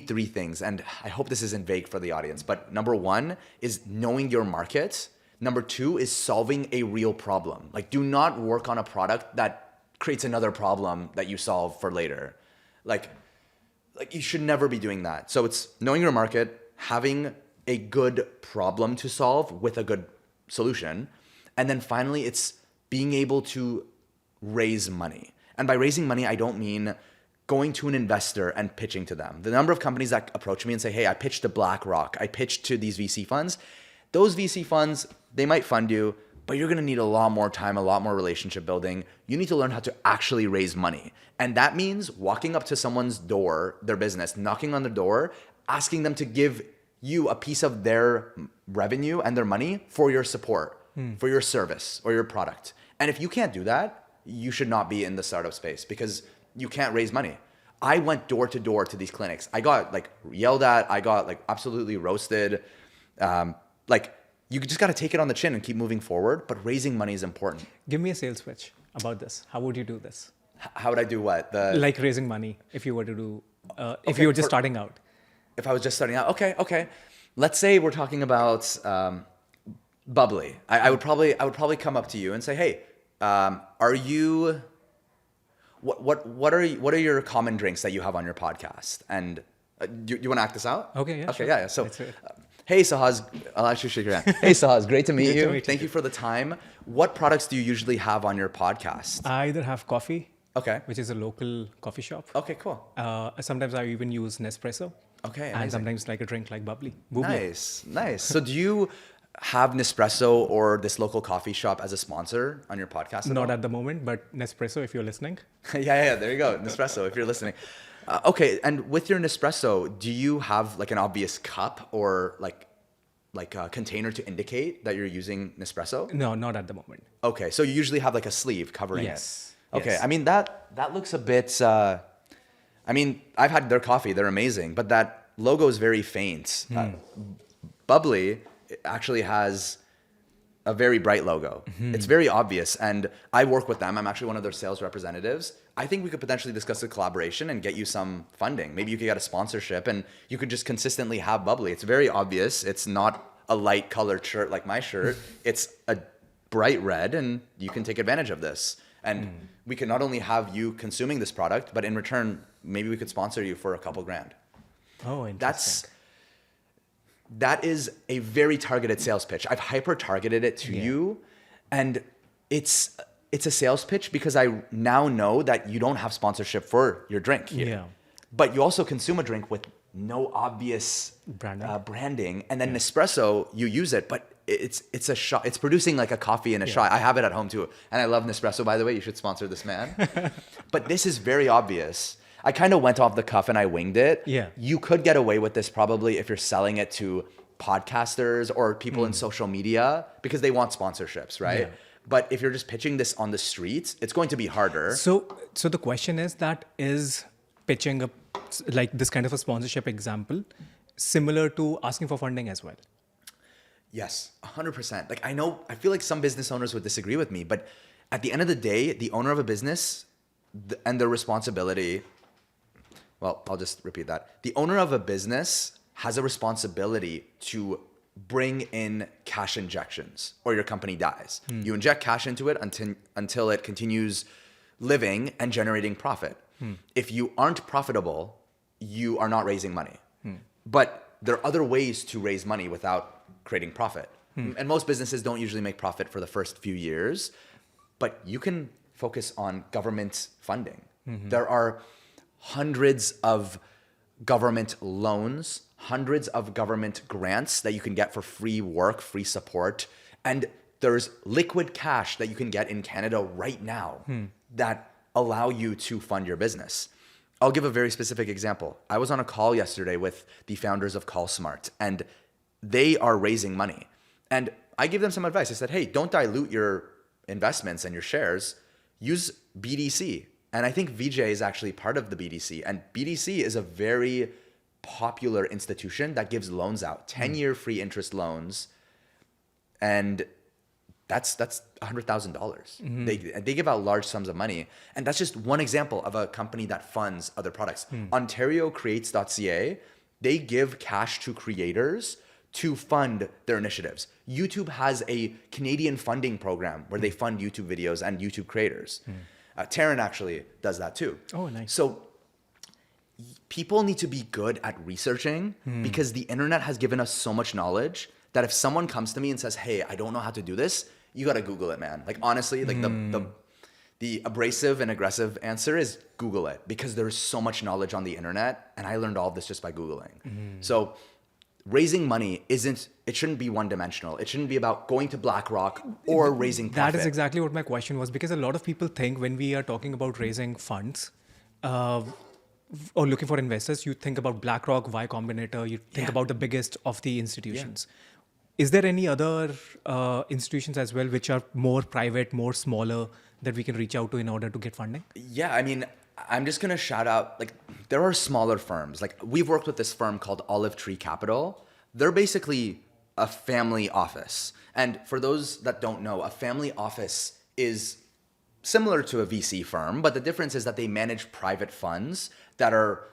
three things. And I hope this isn't vague for the audience. But number one is knowing your market. Number two is solving a real problem. Like, do not work on a product that creates another problem that you solve for later. Like you should never be doing that. So it's knowing your market, having a good problem to solve with a good solution. And then finally, it's being able to raise money. And by raising money, I don't mean going to an investor and pitching to them. The number of companies that approach me and say, hey, I pitched to BlackRock, I pitched to these VC funds. Those VC funds, they might fund you, but you're gonna need a lot more time, a lot more relationship building. You need to learn how to actually raise money. And that means walking up to someone's door, their business, knocking on the door, asking them to give you a piece of their revenue and their money for your support, for your service or your product. And if you can't do that, you should not be in the startup space because you can't raise money. I went door to door to these clinics. I got like yelled at. I got like absolutely roasted. You just got to take it on the chin and keep moving forward. But raising money is important. Give me a sales pitch about this. How would you do this? How would I do what? Like raising money if you were to do, if you were just starting out. If I was just starting out, okay. Let's say we're talking about bubbly. I would probably come up to you and say, hey, are you? What are your common drinks that you have on your podcast? And you want to act this out? Okay, yeah. Okay, sure. yeah. So, hey Sahas, I'll actually shake your hand. Hey Sahas, great to meet you. Thank you for the time. What products do you usually have on your podcast? I either have coffee Okay. which is a local coffee shop. Okay, cool. Sometimes I even use Nespresso. Okay, And amazing. sometimes like a drink like bubbly. Bubbly. Nice. So do you have Nespresso or this local coffee shop as a sponsor on your podcast at Not all? at the moment, but Nespresso, if you're listening. Yeah, there you go. Nespresso, if you're listening. Okay, and with your Nespresso, do you have like an obvious cup or like a container to indicate that you're using Nespresso? No, not at the moment. Okay, so you usually have like a sleeve covering Yes. it. Okay, Yes. I mean that looks a bit. I mean, I've had their coffee; they're amazing, but that logo is very faint. Bubbly actually has a very bright logo. It's very obvious, and I work with them. I'm actually one of their sales representatives. I think we could potentially discuss a collaboration and get you some funding. Maybe you could get a sponsorship, and you could just consistently have Bubbly. It's very obvious. It's not a light colored shirt like my shirt. It's a bright red, and you can take advantage of this. And we can not only have you consuming this product, but in return, maybe we could sponsor you for a couple grand. Oh, interesting. That is a very targeted sales pitch. I've hyper targeted it to you, and it's a sales pitch because I now know that you don't have sponsorship for your drink here. Yeah. But you also consume a drink with no obvious branding, and then Nespresso, you use it, but it's a shot. It's producing like a coffee in a shot. I have it at home too, and I love Nespresso. By the way, you should sponsor this man. But this is very obvious. I kind of went off the cuff and I winged it. Yeah. You could get away with this probably if you're selling it to podcasters or people in social media because they want sponsorships, right? Yeah. But if you're just pitching this on the streets, it's going to be harder. So the question is pitching like this kind of a sponsorship example similar to asking for funding as well? Yes, 100%. Like I feel like some business owners would disagree with me, but at the end of the day, the owner of a business and their responsibility, well, I'll just repeat that. The owner of a business has a responsibility to bring in cash injections or your company dies. You inject cash into it until it continues living and generating profit. If you aren't profitable, you are not raising money. But there are other ways to raise money without creating profit. And most businesses don't usually make profit for the first few years, but you can focus on government funding. There are hundreds of government loans, hundreds of government grants that you can get for free work, free support. And there's liquid cash that you can get in Canada right now that allow you to fund your business. I'll give a very specific example. I was on a call yesterday with the founders of CallSmart, and they are raising money. And I gave them some advice. I said, hey, don't dilute your investments and your shares. Use BDC. And I think VJ is actually part of the BDC. And BDC is a very popular institution that gives loans out, 10-year free interest loans. And that's $100,000. They give out large sums of money. And that's just one example of a company that funds other products. OntarioCreates.ca, they give cash to creators to fund their initiatives. YouTube has a Canadian funding program where they fund YouTube videos and YouTube creators. Taryn actually does that too. Oh, nice. So people need to be good at researching because the internet has given us so much knowledge that if someone comes to me and says, hey, I don't know how to do this, you got to Google it, man. Like honestly, like the abrasive and aggressive answer is Google it because there's so much knowledge on the internet. And I learned all of this just by Googling. So raising money it shouldn't be one dimensional. It shouldn't be about going to BlackRock or raising profit. That is exactly what my question was, because a lot of people think when we are talking about raising funds or looking for investors, you think about BlackRock, Y Combinator, you think about the biggest of the institutions. Is there any other institutions as well which are more private, more smaller that we can reach out to in order to get funding? Yeah, I mean, I'm just going to shout out, like, there are smaller firms. Like, we've worked with this firm called Olive Tree Capital. They're basically a family office. And for those that don't know, a family office is similar to a VC firm, but the difference is that they manage private funds that are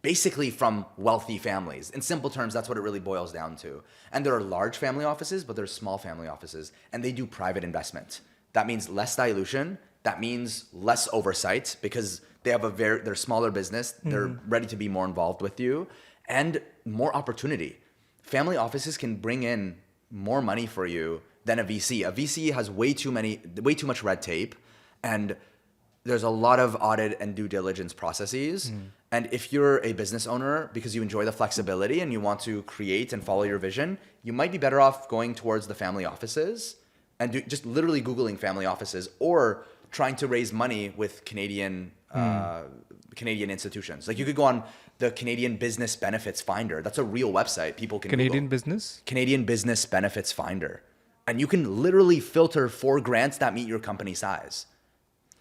basically from wealthy families. In simple terms, that's what it really boils down to. And there are large family offices, but there's small family offices, and they do private investment. That means less dilution. That means less oversight because they have they're a smaller business. They're ready to be more involved with you and more opportunity. Family offices can bring in more money for you than a VC. A VC has way too much red tape, and there's a lot of audit and due diligence processes. And if you're a business owner, because you enjoy the flexibility and you want to create and follow your vision, you might be better off going towards the family offices and just literally Googling family offices, or trying to raise money with Canadian institutions. Like you could go on the Canadian Business Benefits Finder. That's a real website. People can Canadian Google. business? Canadian Business Benefits Finder. And you can literally filter for grants that meet your company size.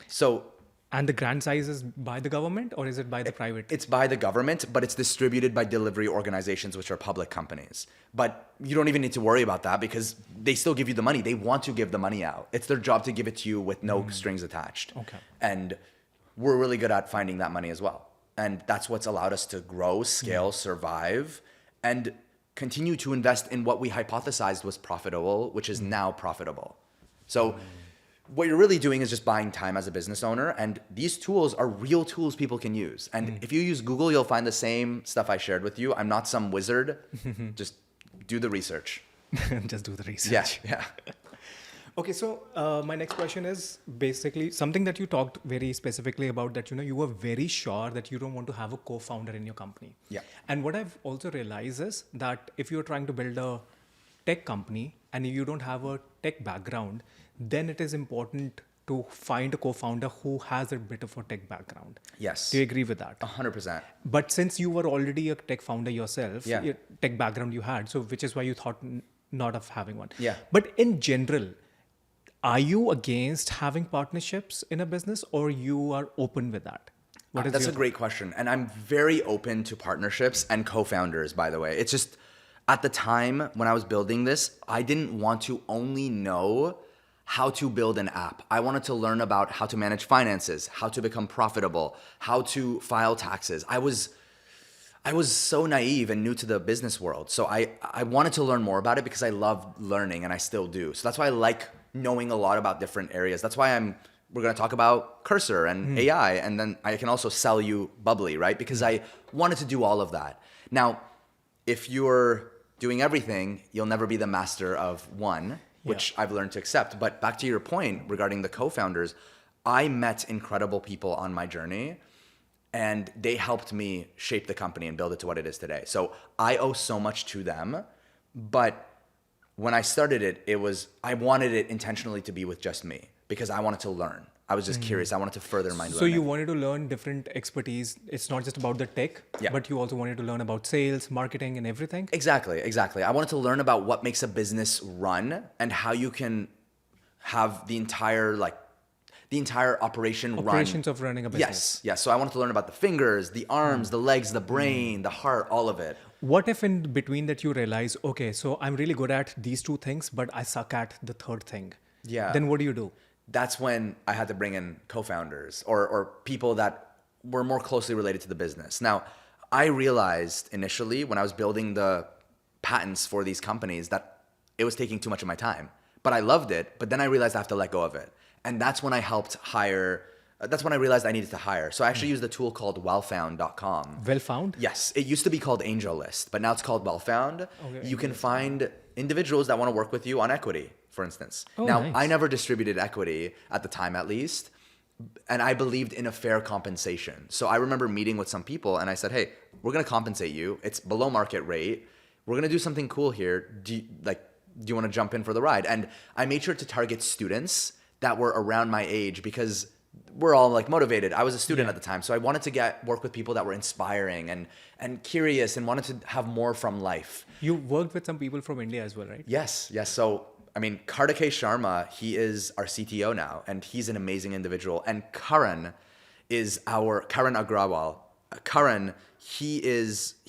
So And the grant size is by the government, or is it by the private? it's by the government, but it's distributed by delivery organizations, which are public companies. But you don't even need to worry about that because they still give you the money. They want to give the money out. It's their job to give it to you with no strings attached. Okay. And we're really good at finding that money as well. And that's what's allowed us to grow, scale, survive, and continue to invest in what we hypothesized was profitable, which is now profitable. So what you're really doing is just buying time as a business owner. And these tools are real tools people can use. And if you use Google, you'll find the same stuff I shared with you. I'm not some wizard. Just do the research. Just do the research. Yeah. Okay, so my next question is basically something that you talked very specifically about, that you were very sure that you don't want to have a co-founder in your company. Yeah. And what I've also realized is that if you're trying to build a tech company and you don't have a tech background, then it is important to find a co-founder who has a bit of a tech background. Yes. Do you agree with that? 100%. But since you were already a tech founder yourself, Yeah. your tech background you had, so which is why you thought not of having one. Yeah. But in general, are you against having partnerships in a business, or you are open with that? What is That's your a great question. And I'm very open to partnerships and co-founders, by the way. It's just at the time when I was building this, I didn't want to only know how to build an app. I wanted to learn about how to manage finances, how to become profitable, how to file taxes. I was so naive and new to the business world. So I wanted to learn more about it because I love learning, and I still do. So that's why I like knowing a lot about different areas. That's why we're going to talk about Cursor and AI, and then I can also sell you Bubbly, right? Because I wanted to do all of that. Now, if you're doing everything, you'll never be the master of one, which I've learned to accept. But back to your point regarding the co-founders, I met incredible people on my journey, and they helped me shape the company and build it to what it is today. So I owe so much to them. But when I started it, I wanted it intentionally to be with just me because I wanted to learn. I was just curious. I wanted to further my learning. So you wanted to learn different expertise. It's not just about the tech, but you also wanted to learn about sales, marketing, and everything. Exactly. I wanted to learn about what makes a business run and how you can have the entire operation run. Operations of running a business. Yes. So I wanted to learn about the fingers, the arms, the legs, the brain, the heart, all of it. What if in between that you realize, okay, so I'm really good at these two things, but I suck at the third thing. Yeah. Then what do you do? That's when I had to bring in co-founders or people that were more closely related to the business. Now, I realized initially when I was building the patents for these companies that it was taking too much of my time. But I loved it, but then I realized I have to let go of it. And that's when I that's when I realized I needed to hire. So I actually used a tool called wellfound.com. Well found? Yes. It used to be called AngelList, but now it's called Wellfound. Okay, you can find individuals that want to work with you on equity, for instance. Oh, now, nice. I never distributed equity at the time, at least, and I believed in a fair compensation. So I remember meeting with some people and I said, hey, we're going to compensate you. It's below market rate. We're going to do something cool here. Do you want to jump in for the ride? And I made sure to target students that were around my age because we're all motivated. I was a student at the time. So I wanted to work with people that were inspiring and curious and wanted to have more from life. You worked with some people from India as well, right? Yes. So, Kartikeya Sharma, he is our CTO now, and he's an amazing individual. And Karan Agrawal. Karan, he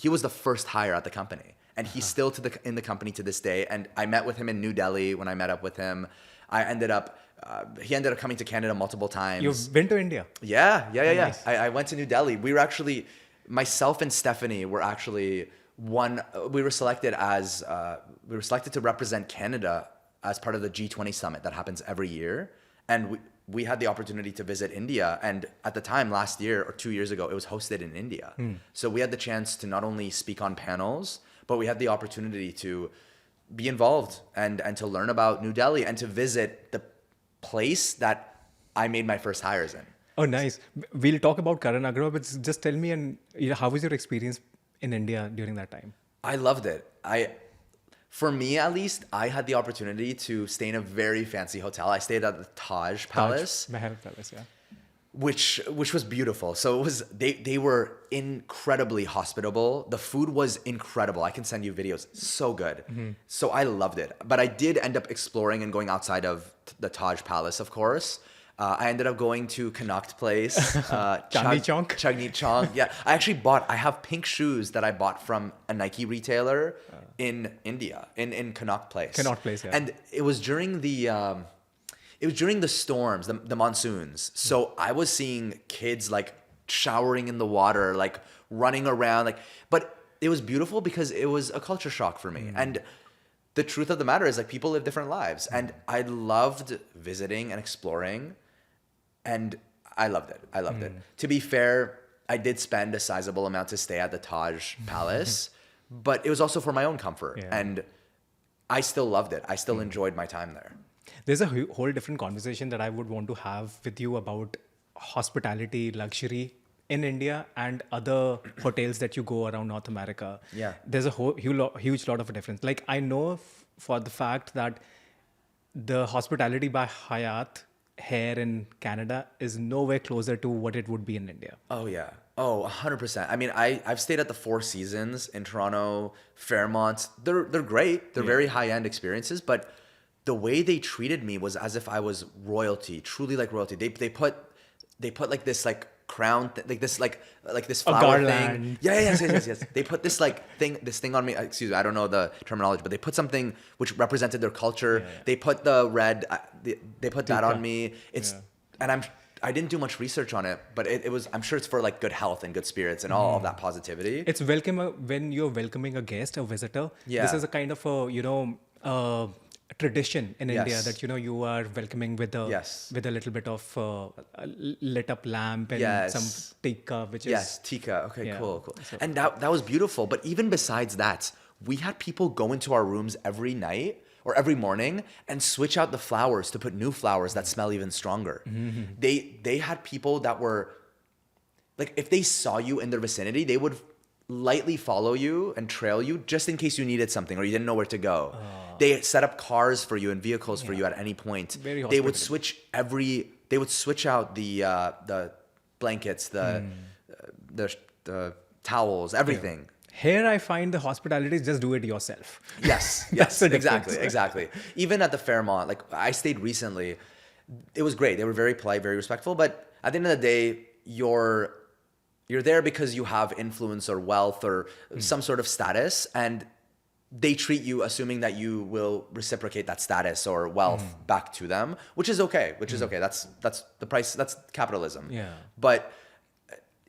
was the first hire at the company, and he's still in the company to this day. And I met with him in New Delhi when I met up with him. He ended up coming to Canada multiple times. You've been to India? Yeah. Nice. I went to New Delhi. We were actually, myself and Stephanie were actually we were selected to represent Canada as part of the G20 summit that happens every year. And we had the opportunity to visit India. And at the time, last year or 2 years ago, it was hosted in India. So we had the chance to not only speak on panels, but we had the opportunity to be involved and to learn about New Delhi and to visit the place that I made my first hires in. Oh, nice. We'll talk about Karan Agarwal, but just tell me, and how was your experience in India during that time? I loved it. For me at least, I had the opportunity to stay in a very fancy hotel. I stayed at the Taj Palace, Mahal Palace, yeah. which was beautiful. So it was they were incredibly hospitable. The food was incredible. I can send you videos. So good. So I loved it. But I did end up exploring and going outside of the Taj Palace, of course. I ended up going to Connaught Place, Chandni Chowk. Chandni Chowk. Yeah, I have pink shoes that I bought from a Nike retailer in India, in Connaught Place. Connaught Place, yeah. And it was during the storms, the monsoons. So I was seeing kids like showering in the water, like running around, but it was beautiful because it was a culture shock for me. And the truth of the matter is, like, people live different lives, and I loved visiting and exploring, and I loved it. To be fair, I did spend a sizable amount to stay at the Taj Palace, but it was also for my own comfort, and I still loved it. I still enjoyed my time there. There's a whole different conversation that I would want to have with you about hospitality, luxury in India and other hotels that you go around North America. Yeah. There's a huge lot of difference. Like, I know for the fact that the hospitality by Hyatt here in Canada is nowhere closer to what it would be in India. Oh, yeah. Oh, 100%. I mean, I've stayed at the Four Seasons in Toronto, Fairmont. They're great. They're very high-end experiences, but the way they treated me was as if I was royalty, truly like royalty. They put like this like crown, like this flower thing. Yes. They put this thing on me. Excuse me, I don't know the terminology, but they put something which represented their culture. They put the red. They put that on me. And I didn't do much research on it, but it was. I'm sure it's for like good health and good spirits and all of that positivity. It's when you're welcoming a guest, a visitor. Yeah. This is a kind of a tradition in India that you are welcoming with a little bit of lit up lamp and some tikka, which is tikka. Okay, cool. So, and that was beautiful. But even besides that, we had people go into our rooms every night or every morning and switch out the flowers to put new flowers that smell even stronger. They had people that were like, if they saw you in their vicinity, they would lightly follow you and trail you just in case you needed something or you didn't know where to go. They set up cars for you and vehicles for you at any point. Very they would switch out the blankets, the towels, everything. Here I find the hospitality is just do it yourself. Yes, the difference. exactly. Even at the Fairmont, like I stayed recently, it was great. They were very polite, very respectful, but at the end of the day, you're there because you have influence or wealth or some sort of status, and they treat you assuming that you will reciprocate that status or wealth back to them, which is okay. That's the price. That's capitalism. Yeah. But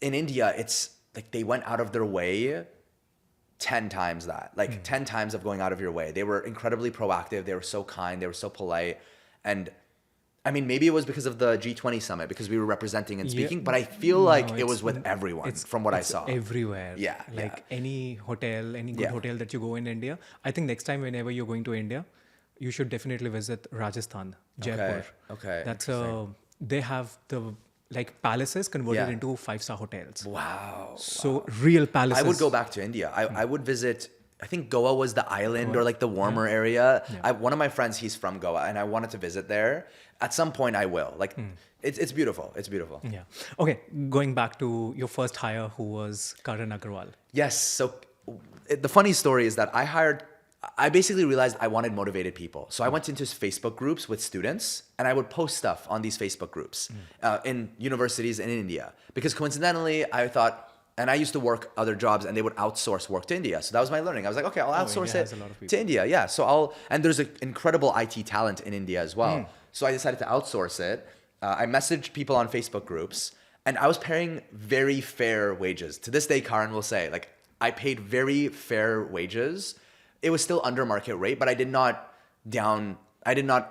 in India, it's like they went out of their way 10 times that, 10 times of going out of your way. They were incredibly proactive. They were so kind. They were so polite. And I mean, maybe it was because of the G20 summit, because we were representing and speaking, but I feel like it was with everyone from what I saw. Everywhere. Yeah. Any hotel, any good hotel that you go in India. I think next time, whenever you're going to India, you should definitely visit Rajasthan, Jaipur. Okay. That's they have the palaces converted into 5-star hotels. Wow. So real palaces. I would go back to India. I would visit. I think Goa was the island or like the warmer area. Yeah. One of my friends, he's from Goa, and I wanted to visit there. At some point, I will. It's beautiful. It's beautiful. Yeah. Okay. Going back to your first hire, who was Karan Agarwal. Yes. So the funny story is that I basically realized I wanted motivated people. So I went into Facebook groups with students, and I would post stuff on these Facebook groups in universities in India. Because coincidentally, I thought, and I used to work other jobs, and they would outsource work to India. So that was my learning. I was like, okay, I'll outsource it to India. Yeah. So and there's an incredible IT talent in India as well. So I decided to outsource it. I messaged people on Facebook groups, and I was paying very fair wages. To this day, Karan will say, I paid very fair wages. It was still under market rate, but I did not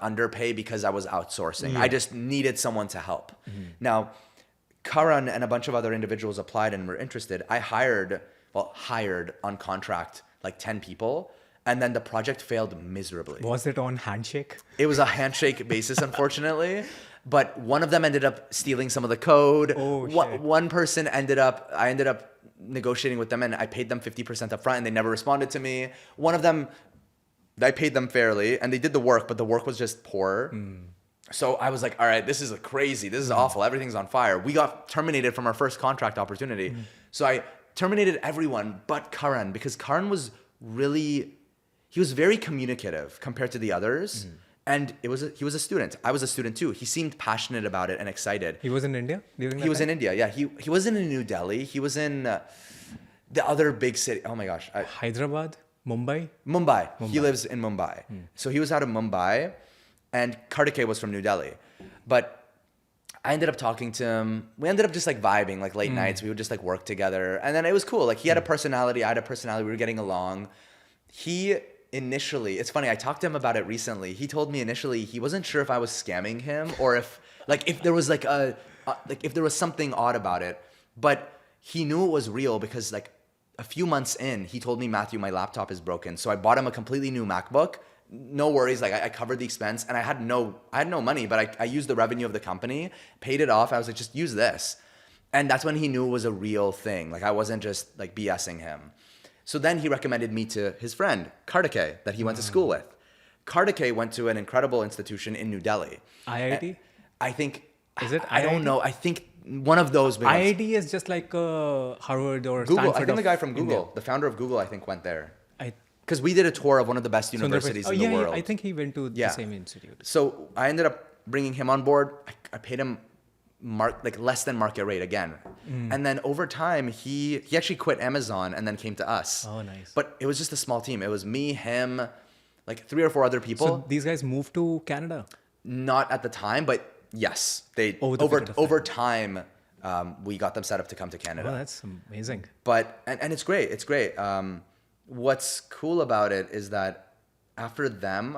underpay because I was outsourcing. I just needed someone to help. Now, Karan and a bunch of other individuals applied and were interested. I hired on contract 10 people, and then the project failed miserably. Was it on handshake? It was a handshake basis, unfortunately. But one of them ended up stealing some of the code. Oh, shit. One person I ended up negotiating with them and I paid them 50% up front and they never responded to me. One of them, I paid them fairly and they did the work, but the work was just poor. So I was like, all right, this is crazy. This is awful. Everything's on fire. We got terminated from our first contract opportunity. So I terminated everyone but Karan because Karan was he was very communicative compared to the others. And he was a student. I was a student too. He seemed passionate about it and excited. He was in India during that He was time? in India, yeah. He wasn't in New Delhi. He was in the other big city. Oh my gosh. Hyderabad? Mumbai? Mumbai. He lives in Mumbai. So he was out of Mumbai and Kartikeya was from New Delhi. But I ended up talking to him. We ended up just like vibing, like late nights. We would just like work together. And then it was cool. Like he had a personality. I had a personality. We were getting along. Initially, it's funny, I talked to him about it recently. He told me initially he wasn't sure if I was scamming him or if there was if there was something odd about it. But he knew it was real because like a few months in, he told me, Mathew, my laptop is broken. So I bought him a completely new MacBook. No worries, like I covered the expense and I had no money, but I used the revenue of the company, paid it off. I was like, just use this. And that's when he knew it was a real thing. Like I wasn't just like BSing him. So then he recommended me to his friend, Kartikeya, that he went to school with. Kartikeya went to an incredible institution in New Delhi. IIT? I think, Is it I don't IIT? know. I think one of those big ones. IIT is just like Harvard or Google, Stanford. I think the guy from India. Google, the founder of Google, I think went there. I, Because we did a tour of one of the best universities in the yeah, world. I think he went to the Yeah. same institute. So I ended up bringing him on board. I paid him less than market rate again. And then over time, he actually quit Amazon and then came to us. Oh, nice. But it was just a small team. It was me, him, like 3 or 4 other people. So these guys moved to Canada? Not at the time, but yes, they Over the period of time. over time, we got them set up to come to Canada. Oh, that's amazing. But and it's great. It's great. What's cool about it is that after them,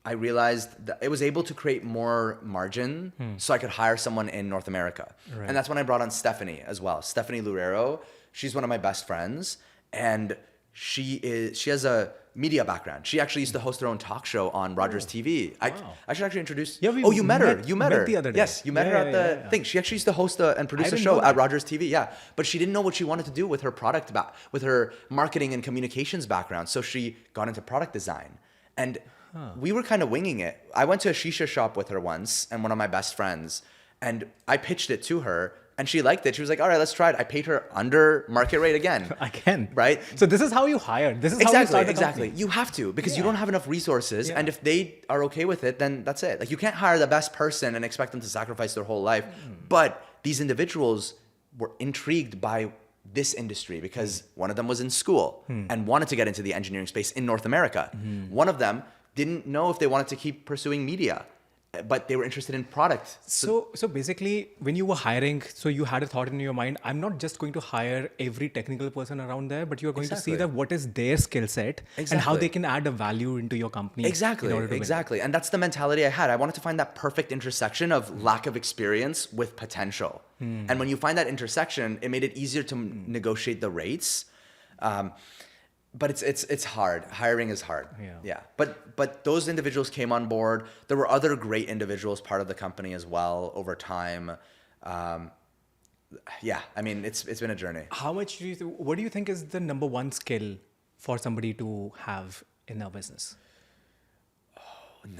I realized that it was able to create more margin so I could hire someone in North America. Right. And that's when I brought on Stephanie as well. Stephanie Lurero, she's one of my best friends and she has a media background. She actually used to host her own talk show on Rogers TV. I should actually introduce. Yeah, we you met her. met- You met met her the other day. Yes, you met Yeah, her at the yeah. thing. She actually used to host and produce a didn't show know at that. Rogers TV. Yeah, but she didn't know what she wanted to do with her with her marketing and communications background. So she got into product design, and we were kind of winging it. I went to a shisha shop with her once, and one of my best friends, and I pitched it to her, and she liked it. She was like, "All right, let's try it." I paid her under market rate again. Again. Right? So this is how you hire. This is how you start a Exactly. company. You have to because you Yeah. don't have enough resources, Yeah. and if they are okay with it, then that's it. Like you can't hire the best person and expect them to sacrifice their whole life. But these individuals were intrigued by this industry because one of them was in school and wanted to get into the engineering space in North America. One of them didn't know if they wanted to keep pursuing media, but they were interested in product. So basically, when you were hiring, so you had a thought in your mind, I'm not just going to hire every technical person around there, but you're going to see Exactly. that what is their skill set and how Exactly. they can add a value into your company. Exactly, in order to win. exactly. And that's the mentality I had. I wanted to find that perfect intersection of lack of experience with potential. And when you find that intersection, it made it easier to negotiate the rates. But it's hard. Hiring is hard. Yeah. But those individuals came on board. There were other great individuals part of the company as well over time. Yeah, I mean, it's been a journey. How much what do you think is the number one skill for somebody to have in their business?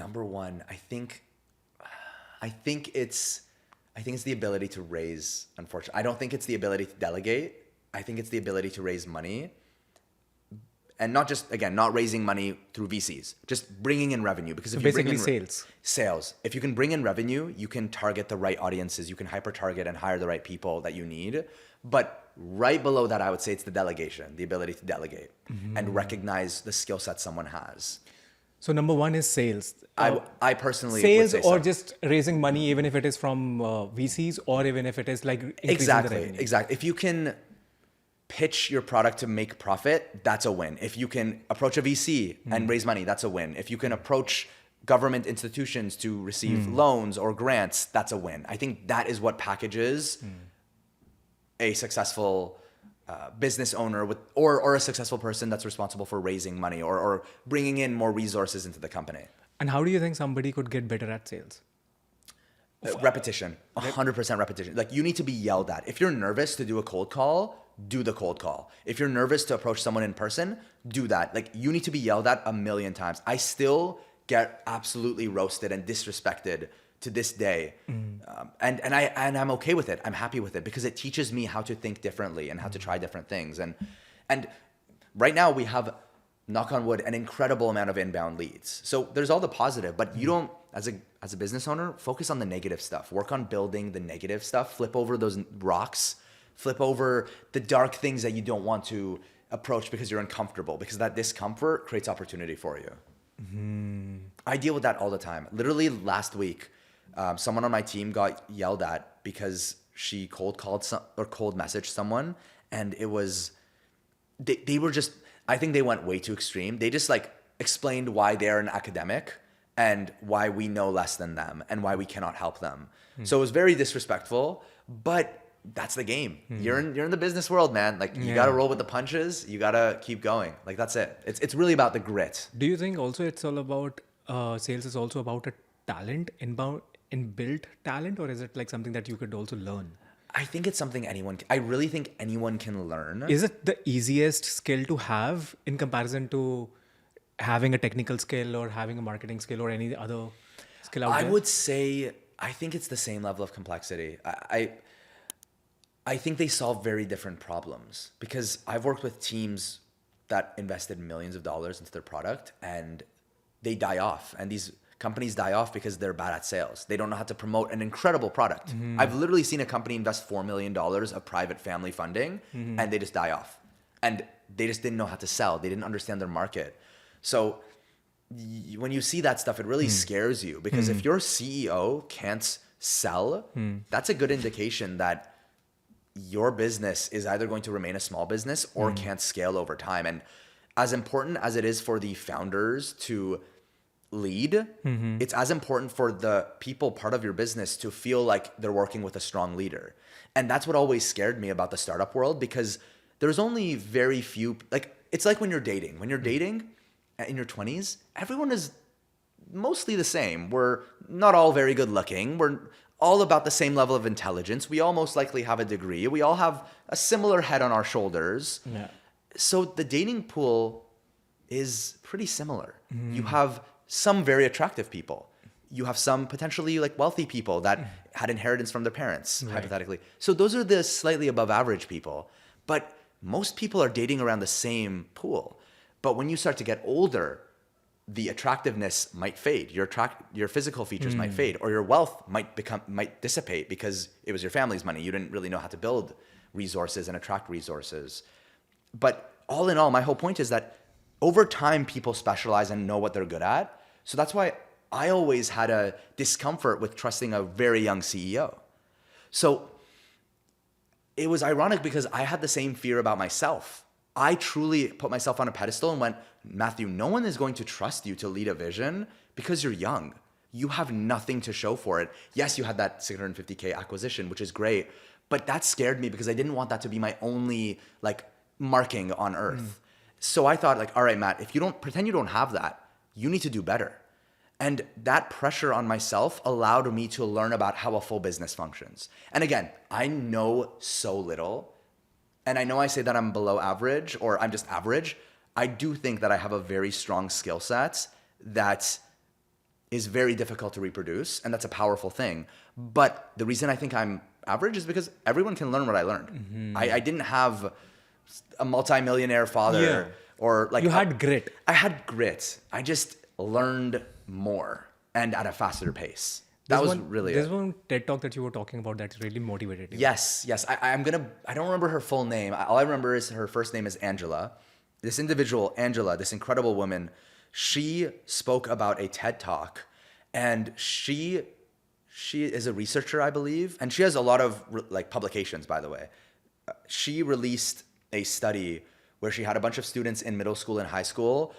Number one, I think it's the ability to raise. Unfortunately, I don't think it's the ability to delegate. I think it's the ability to raise money, and not raising money through VCs, just bringing in revenue. Because if you bring basically in sales, if you can bring in revenue, you can target the right audiences, you can hyper target and hire the right people that you need. But right below that, I would say it's the delegation, the ability to delegate and recognize the skill set someone has. So number one is sales. I personally Sales would say or so. just raising money, even if it is from VCs or even if it is like increasing the revenue. Exactly. If you can pitch your product to make profit, that's a win. If you can approach a VC and raise money, that's a win. If you can approach government institutions to receive loans or grants, that's a win. I think that is what packages a successful business owner or a successful person that's responsible for raising money or bringing in more resources into the company. And how do you think somebody could get better at sales? Repetition, 100% repetition. Like you need to be yelled at. If you're nervous to do a cold call, do the cold call. If you're nervous to approach someone in person, do that. Like you need to be yelled at 1,000,000 times. I still get absolutely roasted and disrespected to this day. And I'm okay with it. I'm happy with it because it teaches me how to think differently and how to try different things. And right now we have, knock on wood, an incredible amount of inbound leads. So there's all the positive, but you don't, as a business owner, focus on the negative stuff. Work on building the negative stuff. Flip over those rocks. Flip over the dark things that you don't want to approach because you're uncomfortable, because that discomfort creates opportunity for you. I deal with that all the time. Literally last week, someone on my team got yelled at because she cold messaged someone, and it was, they were just, I think they went way too extreme. They just like explained why they're an academic and why we know less than them and why we cannot help them. So it was very disrespectful, but that's the game. You're in the business world, man. Like you got to roll with the punches. You got to keep going. Like that's it. It's really about the grit. Do you think also it's all about sales is also about a talent, inbuilt talent, or is it like something that you could also learn? I think it's something I really think anyone can learn. Is it the easiest skill to have in comparison to having a technical skill or having a marketing skill or any other skill out there? I would say, I think it's the same level of complexity. I think they solve very different problems because I've worked with teams that invested millions of dollars into their product and they die off. And these companies die off because they're bad at sales. They don't know how to promote an incredible product. I've literally seen a company invest $4 million of private family funding and they just die off. And they just didn't know how to sell. They didn't understand their market. So when you see that stuff, it really scares you because if your CEO can't sell, that's a good indication that your business is either going to remain a small business or can't scale over time. And as important as it is for the founders to lead, it's as important for the people part of your business to feel like they're working with a strong leader. And that's what always scared me about the startup world because there's only very few, like, it's like when you're dating. When you're dating in your 20s, everyone is mostly the same. We're not all very good looking. We're all about the same level of intelligence. We all most likely have a degree. We all have a similar head on our shoulders. Yeah. So the dating pool is pretty similar. You have some very attractive people. You have some potentially like wealthy people that had inheritance from their parents, hypothetically. So those are the slightly above average people. But most people are dating around the same pool. But when you start to get older, the attractiveness might fade. Your physical features might fade, or your wealth might dissipate because it was your family's money. You didn't really know how to build resources and attract resources. But all in all, my whole point is that over time, people specialize and know what they're good at. So that's why I always had a discomfort with trusting a very young CEO. So it was ironic because I had the same fear about myself. I truly put myself on a pedestal and went, Mathew, no one is going to trust you to lead a vision because you're young. You have nothing to show for it. Yes, you had that $650K acquisition, which is great, but that scared me because I didn't want that to be my only like marking on earth. So I thought like, all right, Matt, if you don't pretend you don't have that, you need to do better. And that pressure on myself allowed me to learn about how a full business functions. And again, I know so little. And I know I say that I'm below average or I'm just average. I do think that I have a very strong skill set that is very difficult to reproduce. And that's a powerful thing. But the reason I think I'm average is because everyone can learn what I learned. I didn't have a multimillionaire father or like... You had grit. I had grit. I just learned more and at a faster pace. That was really it. There's one TED Talk that you were talking about that really motivated you. Yes. I don't remember her full name. All I remember is her first name is Angela. This individual, Angela, this incredible woman, she spoke about a TED Talk and she is a researcher, I believe. And she has a lot of like publications, by the way. She released a study where she had a bunch of students in middle school and high school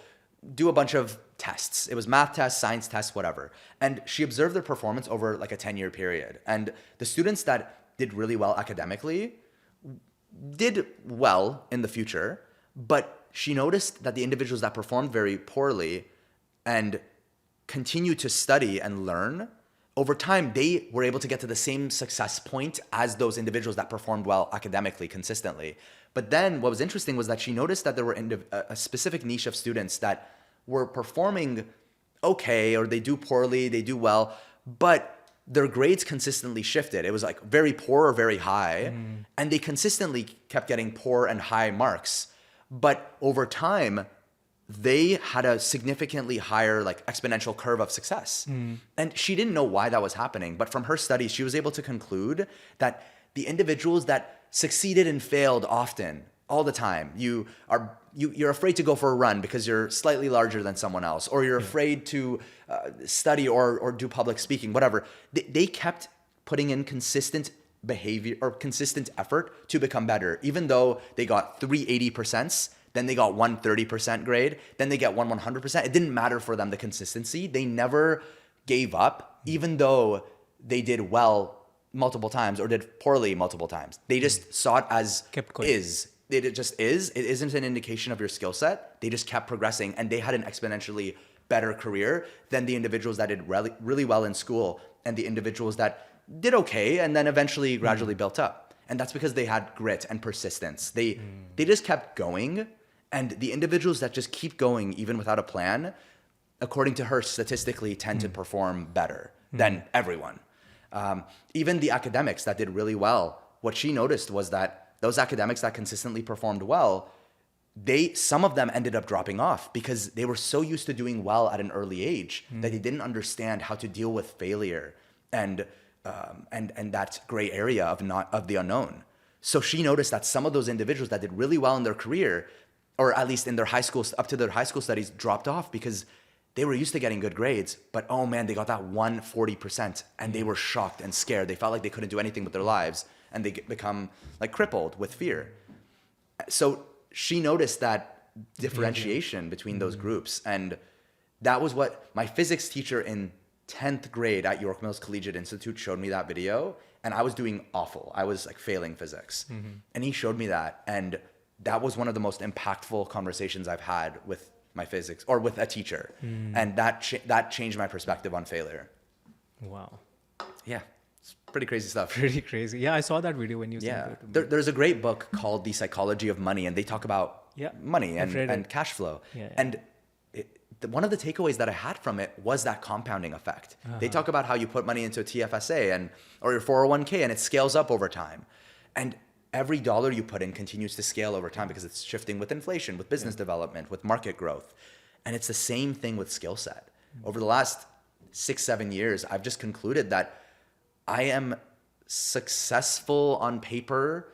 do a bunch of tests. It was math tests, science tests, whatever. And she observed their performance over like a 10-year period. And the students that did really well academically did well in the future, but she noticed that the individuals that performed very poorly and continued to study and learn over time, they were able to get to the same success point as those individuals that performed well academically consistently. But then what was interesting was that she noticed that there were a specific niche of students that were performing okay, or they do poorly, they do well, but their grades consistently shifted. It was like very poor or very high, and they consistently kept getting poor and high marks. But over time, they had a significantly higher like exponential curve of success. And she didn't know why that was happening, but from her studies, she was able to conclude that the individuals that succeeded and failed often, all the time, you're afraid to go for a run because you're slightly larger than someone else, or you're afraid to study or do public speaking, whatever. They kept putting in consistent behavior or consistent effort to become better, even though they got 3 80%, then they got 130% grade, then they get 100%. It didn't matter for them, the consistency. They never gave up, even though they did well multiple times or did poorly multiple times. They just saw it as Kept going. is. It just is. It isn't an indication of your skill set. They just kept progressing, and they had an exponentially better career than the individuals that did really, really well in school and the individuals that did okay and then eventually gradually built up. And that's because they had grit and persistence. They just kept going. And the individuals that just keep going even without a plan, according to her, statistically tend to perform better than everyone. Even the academics that did really well, what she noticed was that those academics that consistently performed well, some of them ended up dropping off because they were so used to doing well at an early age that they didn't understand how to deal with failure and that gray area of the unknown. So she noticed that some of those individuals that did really well in their career, or at least in their high school, up to their high school studies, dropped off because they were used to getting good grades, but oh man, they got that 140% and they were shocked and scared. They felt like they couldn't do anything with their lives, and they become like crippled with fear. So she noticed that differentiation between those groups. And that was what my physics teacher in 10th grade at York Mills Collegiate Institute showed me that video. And I was doing awful. I was like failing physics. And he showed me that. And that was one of the most impactful conversations I've had with my physics or with a teacher. And that changed my perspective on failure. Wow. Yeah. It's pretty crazy stuff. Pretty crazy. Yeah, I saw that video when you sent Yeah. it to me. There's a great book called The Psychology of Money, and they talk about money I've read and it. cash flow. Yeah. And one of the takeaways that I had from it was that compounding effect. They talk about how you put money into a TFSA or your 401k, and it scales up over time. And every dollar you put in continues to scale over time because it's shifting with inflation, with business development, with market growth. And it's the same thing with skill set. Over the last 6-7 years, I've just concluded that I am successful on paper,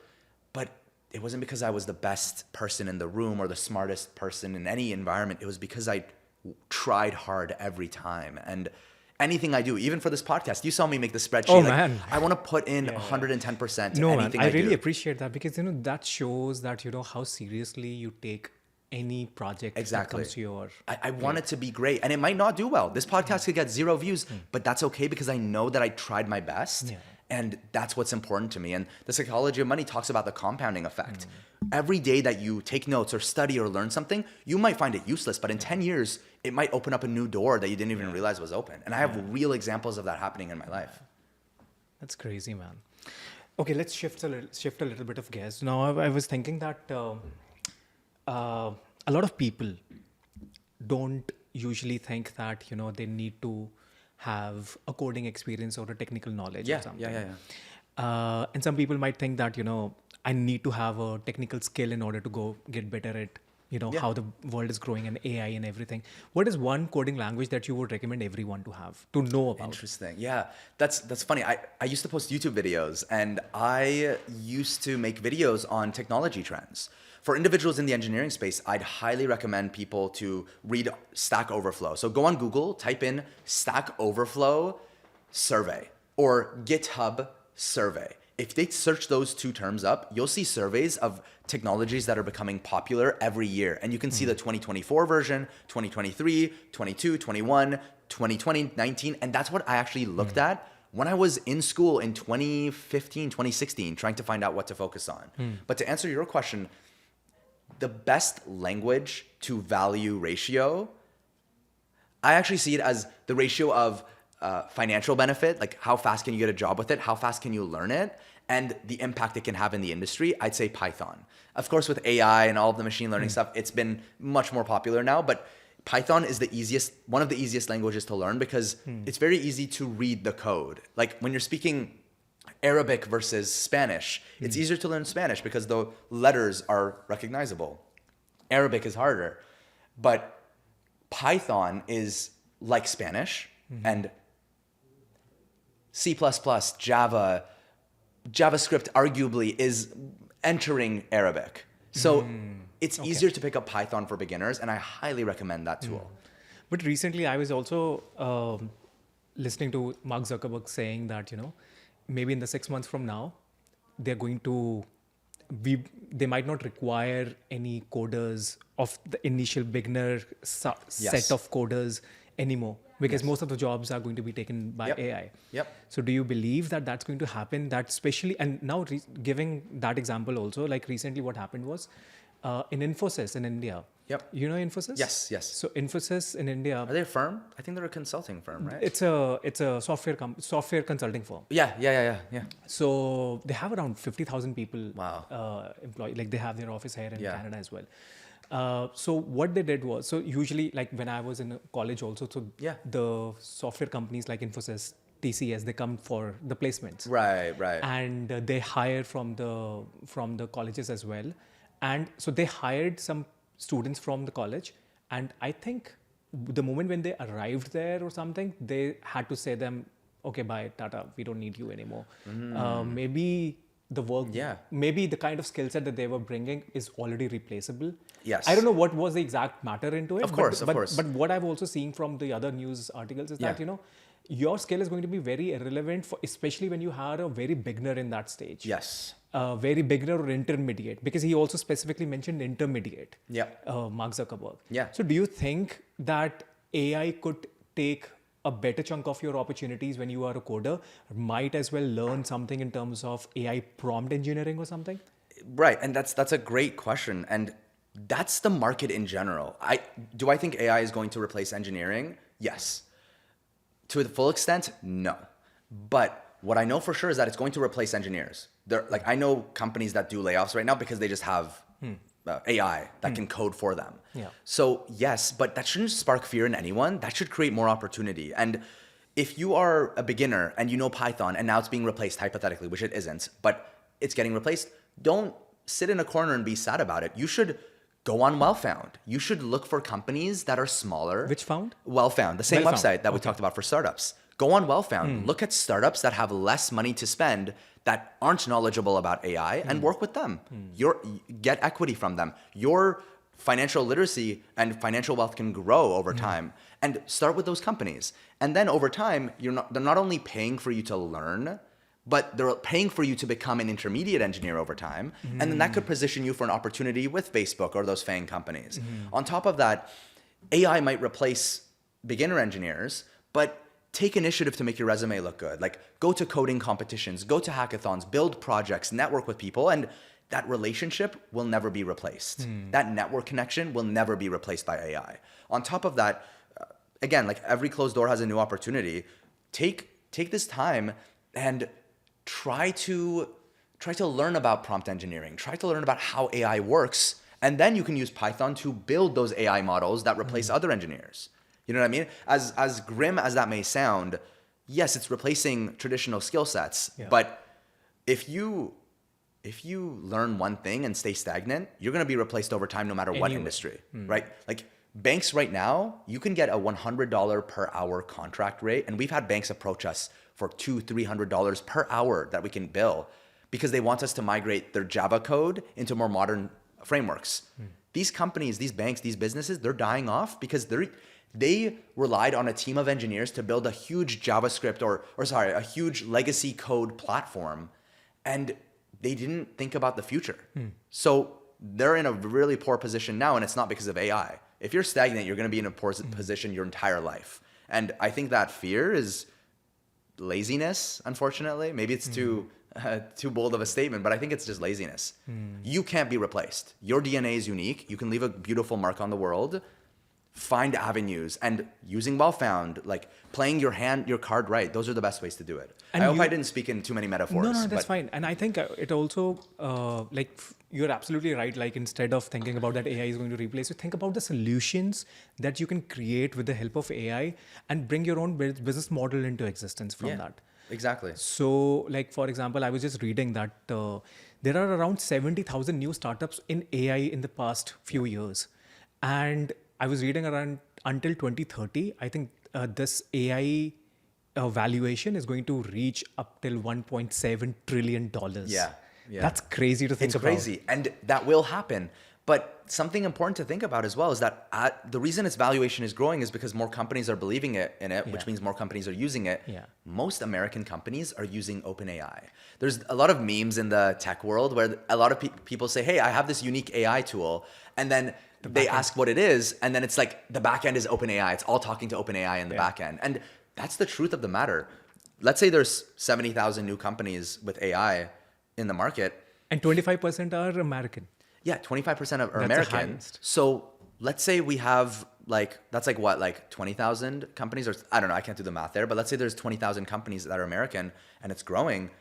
but it wasn't because I was the best person in the room or the smartest person in any environment. It was because I tried hard every time. And anything I do, even for this podcast, you saw me make the spreadsheet. Oh, man. I want to put in 110% to No, man, anything I I really do. appreciate that because, that shows that, how seriously you take any project that Exactly. comes to your... I want it to be great, and it might not do well. This podcast could get 0 views, but that's okay because I know that I tried my best, and that's what's important to me. And the psychology of money talks about the compounding effect. Every day that you take notes or study or learn something, you might find it useless, but in 10 years, it might open up a new door that you didn't even realize was open. And I have real examples of that happening in my life. That's crazy, man. Okay, let's shift a little bit of gears. Now, I was thinking that a lot of people don't usually think that, they need to have a coding experience or a technical knowledge or something. And some people might think that, I need to have a technical skill in order to go get better at, how the world is growing and AI and everything. What is one coding language that you would recommend everyone to know about? Interesting. Yeah, that's funny. I used to post YouTube videos, and I used to make videos on technology trends. For individuals in the engineering space, I'd highly recommend people to read Stack Overflow. So go on Google, type in Stack Overflow survey or GitHub survey. If they search those two terms up, you'll see surveys of technologies that are becoming popular every year. And you can see the 2024 version, 2023, 22, 21, 2020, 19. And that's what I actually looked at when I was in school in 2015, 2016, trying to find out what to focus on. But to answer your question, the best language to value ratio, I actually see it as the ratio of financial benefit, like how fast can you get a job with it, how fast can you learn it, and the impact it can have in the industry, I'd say Python. Of course, with AI and all of the machine learning stuff, it's been much more popular now, but Python is one of the easiest languages to learn because it's very easy to read the code. Like when you're speaking Arabic versus Spanish, it's easier to learn Spanish because the letters are recognizable. Arabic is harder, but Python is like Spanish, and C++, Java, JavaScript arguably is entering Arabic. So it's easier to pick up Python for beginners, and I highly recommend that tool. But recently I was also listening to Mark Zuckerberg saying that, maybe in the 6 months from now, they're going to they might not require any coders of the initial beginner set of coders anymore, because most of the jobs are going to be taken by AI. So do you believe that that's going to happen? That especially, and now giving that example also, like recently what happened was in Infosys in India. You know Infosys? Yes. So Infosys in India. Are they a firm? I think they're a consulting firm, right? It's a software consulting firm. Yeah. So they have around 50,000 people employed. Like they have their office here in Canada as well. So what they did was, so usually like when I was in college also, so the software companies like Infosys, TCS, they come for the placements. Right. And they hire from the colleges as well. And so they hired some students from the college, and I think the moment when they arrived there or something, they had to say them, okay, bye, Tata, we don't need you anymore. Maybe the work, maybe the kind of skill set that they were bringing is already replaceable. Yes. I don't know what was the exact matter into it. Of course. But what I've also seen from the other news articles is that, your skill is going to be very irrelevant, especially when you are a very beginner in that stage. Yes. Very beginner or intermediate, because he also specifically mentioned intermediate. Mark Zuckerberg. So do you think that AI could take a better chunk of your opportunities when you are a coder? Might as well learn something in terms of AI prompt engineering or something? Right, and that's a great question, and that's the market in general. Do I think AI is going to replace engineering? Yes. To the full extent, no. But what I know for sure is that it's going to replace engineers. I know companies that do layoffs right now because they just have AI that can code for them. So yes, but that shouldn't spark fear in anyone. That should create more opportunity. And if you are a beginner and you know Python and now it's being replaced hypothetically, which it isn't, but it's getting replaced, don't sit in a corner and be sad about it. You should go on Wellfound. You should look for companies that are smaller. Which found? Wellfound, the same website that we talked about for startups. Go on Wellfound. Look at startups that have less money to spend, that aren't knowledgeable about AI, and work with them. Get equity from them. Your financial literacy and financial wealth can grow over time. And start with those companies. And then over time, they're not only paying for you to learn, but they're paying for you to become an intermediate engineer over time. And then that could position you for an opportunity with Facebook or those FANG companies. On top of that, AI might replace beginner engineers, but take initiative to make your resume look good. Like go to coding competitions, go to hackathons, build projects, network with people, and that relationship will never be replaced. That network connection will never be replaced by AI. On top of that, again, like every closed door has a new opportunity. Take this time and try to learn about prompt engineering. Try to learn about how AI works, and then you can use Python to build those AI models that replace other engineers. You know what I mean? As grim as that may sound, yes, it's replacing traditional skill sets. But if you learn one thing and stay stagnant, you're going to be replaced over time no matter what industry, right? Like banks right now, you can get a $100 per hour contract rate. And we've had banks approach us for $200-300 per hour that we can bill because they want us to migrate their Java code into more modern frameworks. These companies, these banks, these businesses, they're dying off because they relied on a team of engineers to build a huge JavaScript a huge legacy code platform, and they didn't think about the future. So they're in a really poor position now, and it's not because of AI. If you're stagnant, you're going to be in a poor position your entire life. And I think that fear is laziness, unfortunately. Maybe it's too bold of a statement, but I think it's just laziness. You can't be replaced. Your DNA is unique. You can leave a beautiful mark on the world. find avenues, and using well-found, like playing your card right. Those are the best ways to do it. And I hope I didn't speak in too many metaphors. No, that's but fine. And I think it also, you're absolutely right. Like, instead of thinking about that AI is going to replace you, think about the solutions that you can create with the help of AI and bring your own business model into existence from that. Exactly. So, like, for example, I was just reading that there are around 70,000 new startups in AI in the past few years. And I was reading around until 2030, I think this AI valuation is going to reach up till $1.7 trillion. Yeah. That's crazy to think It's about. crazy. And that will happen. But something important to think about as well is that the reason its valuation is growing is because more companies are believing in it, which means more companies are using it. Yeah. Most American companies are using OpenAI. There's a lot of memes in the tech world where a lot of people say, hey, I have this unique AI tool. And then they ask what it is. And then it's like the back end is OpenAI. It's all talking to OpenAI in the back end. And that's the truth of the matter. Let's say there's 70,000 new companies with AI in the market. And 25% are American. Yeah, 25% are the American. highest. So let's say we have that's like what, like 20,000 companies, or I don't know, I can't do the math there, but let's say there's 20,000 companies that are American and it's growing.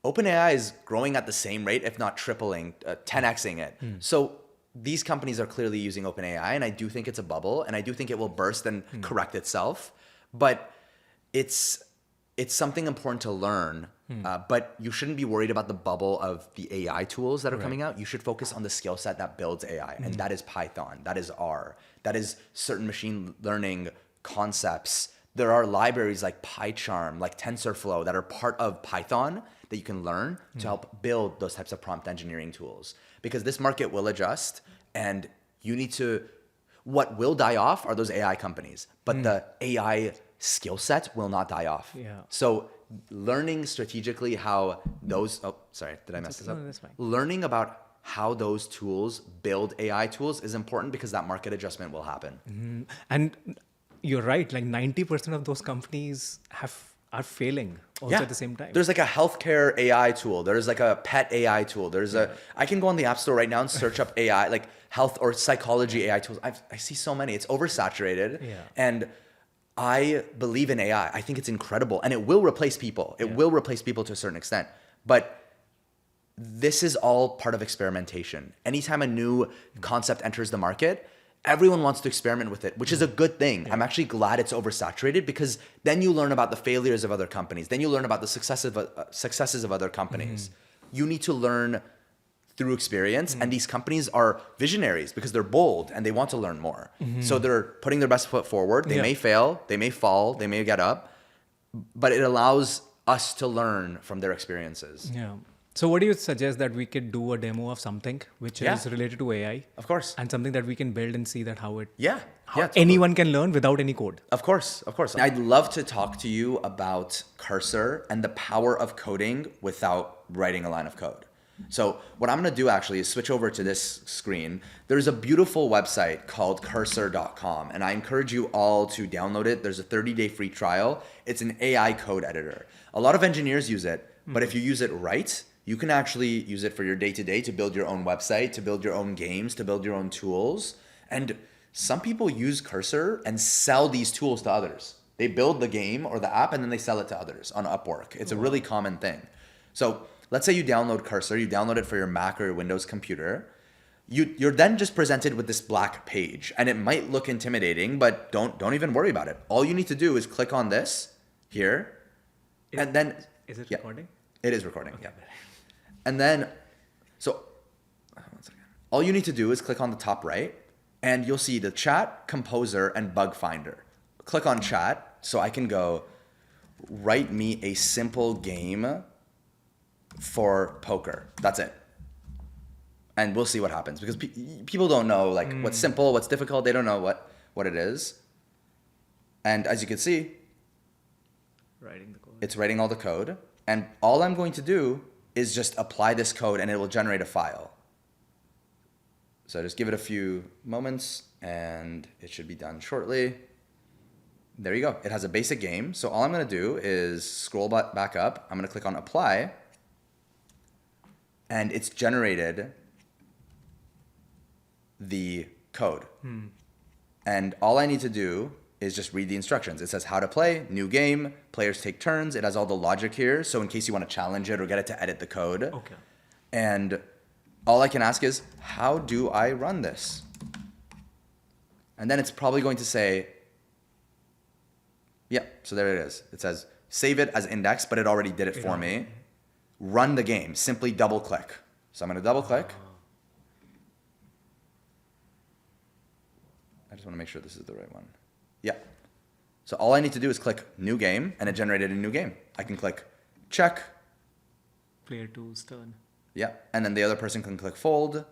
OpenAI is growing at the same rate, if not tripling, 10xing it. So these companies are clearly using OpenAI, and I do think it's a bubble, and I do think it will burst and correct itself. But it's something important to learn. But you shouldn't be worried about the bubble of the AI tools that are coming out. You should focus on the skill set that builds AI, and that is Python, that is R, that is certain machine learning concepts. There are libraries like PyCharm, like TensorFlow, that are part of Python that you can learn to help build those types of prompt engineering tools. Because this market will adjust, and you need to, what will die off are those AI companies, but the AI skill set will not die off. Yeah. So learning strategically how those, did I mess this up? No, that's fine. Learning about how those tools build AI tools is important, because that market adjustment will happen. And you're right, like 90% of those companies are failing also at the same time. There's like a healthcare AI tool. There's like a pet AI tool. I can go on the App Store right now and search up AI, like health or psychology AI tools. I see so many. It's oversaturated. Yeah. And I believe in AI. I think it's incredible, and it will replace people. It will replace people to a certain extent. But this is all part of experimentation. Anytime a new concept enters the market, everyone wants to experiment with it, which is a good thing. I'm actually glad it's oversaturated, because then you learn about the failures of other companies. Then you learn about the successes of other companies. You need to learn through experience, and these companies are visionaries because they're bold and they want to learn more. So they're putting their best foot forward. They may fail, they may fall, they may get up, but it allows us to learn from their experiences. Yeah. So what do you suggest that we could do a demo of something which is related to AI? Of course. And something that we can build and see that how totally. anyone can learn without any code. Of course. I'd love to talk to you about Cursor and the power of coding without writing a line of code. So what I'm going to do actually is switch over to this screen. There's a beautiful website called cursor.com, and I encourage you all to download it. There's a 30-day free trial. It's an AI code editor. A lot of engineers use it, but if you use it right, you can actually use it for your day-to-day to build your own website, to build your own games, to build your own tools. And some people use Cursor and sell these tools to others. They build the game or the app and then they sell it to others on Upwork. It's a really common thing. So let's say you download Cursor, you download it for your Mac or your Windows computer. You're then just presented with this black page, and it might look intimidating, but don't even worry about it. All you need to do is click on this here, and then... Is it recording? It is recording, yeah. And then, so, 1 second. All you need to do is click on the top right, and you'll see the chat, composer, and bug finder. Click on chat, so I can go, write me a simple game for poker. That's it. And we'll see what happens, because people don't know like what's simple, what's difficult. They don't know what it is. And as you can see, it's writing all the code. And all I'm going to do is just apply this code, and it will generate a file. So just give it a few moments, and it should be done shortly. There you go. It has a basic game. So all I'm going to do is scroll back up. I'm going to click on apply. And it's generated the code. And all I need to do is just read the instructions. It says how to play, new game, players take turns. It has all the logic here. So in case you want to challenge it or get it to edit the code. Okay. And all I can ask is, how do I run this? And then it's probably going to say, yeah, so there it is. It says, save it as index, but it already did it for me. Run the game, simply double click. So I'm gonna double click. I just wanna make sure this is the right one. Yeah. So all I need to do is click new game, and it generated a new game. I can click check. Player 2's turn. Yeah, and then the other person can click fold.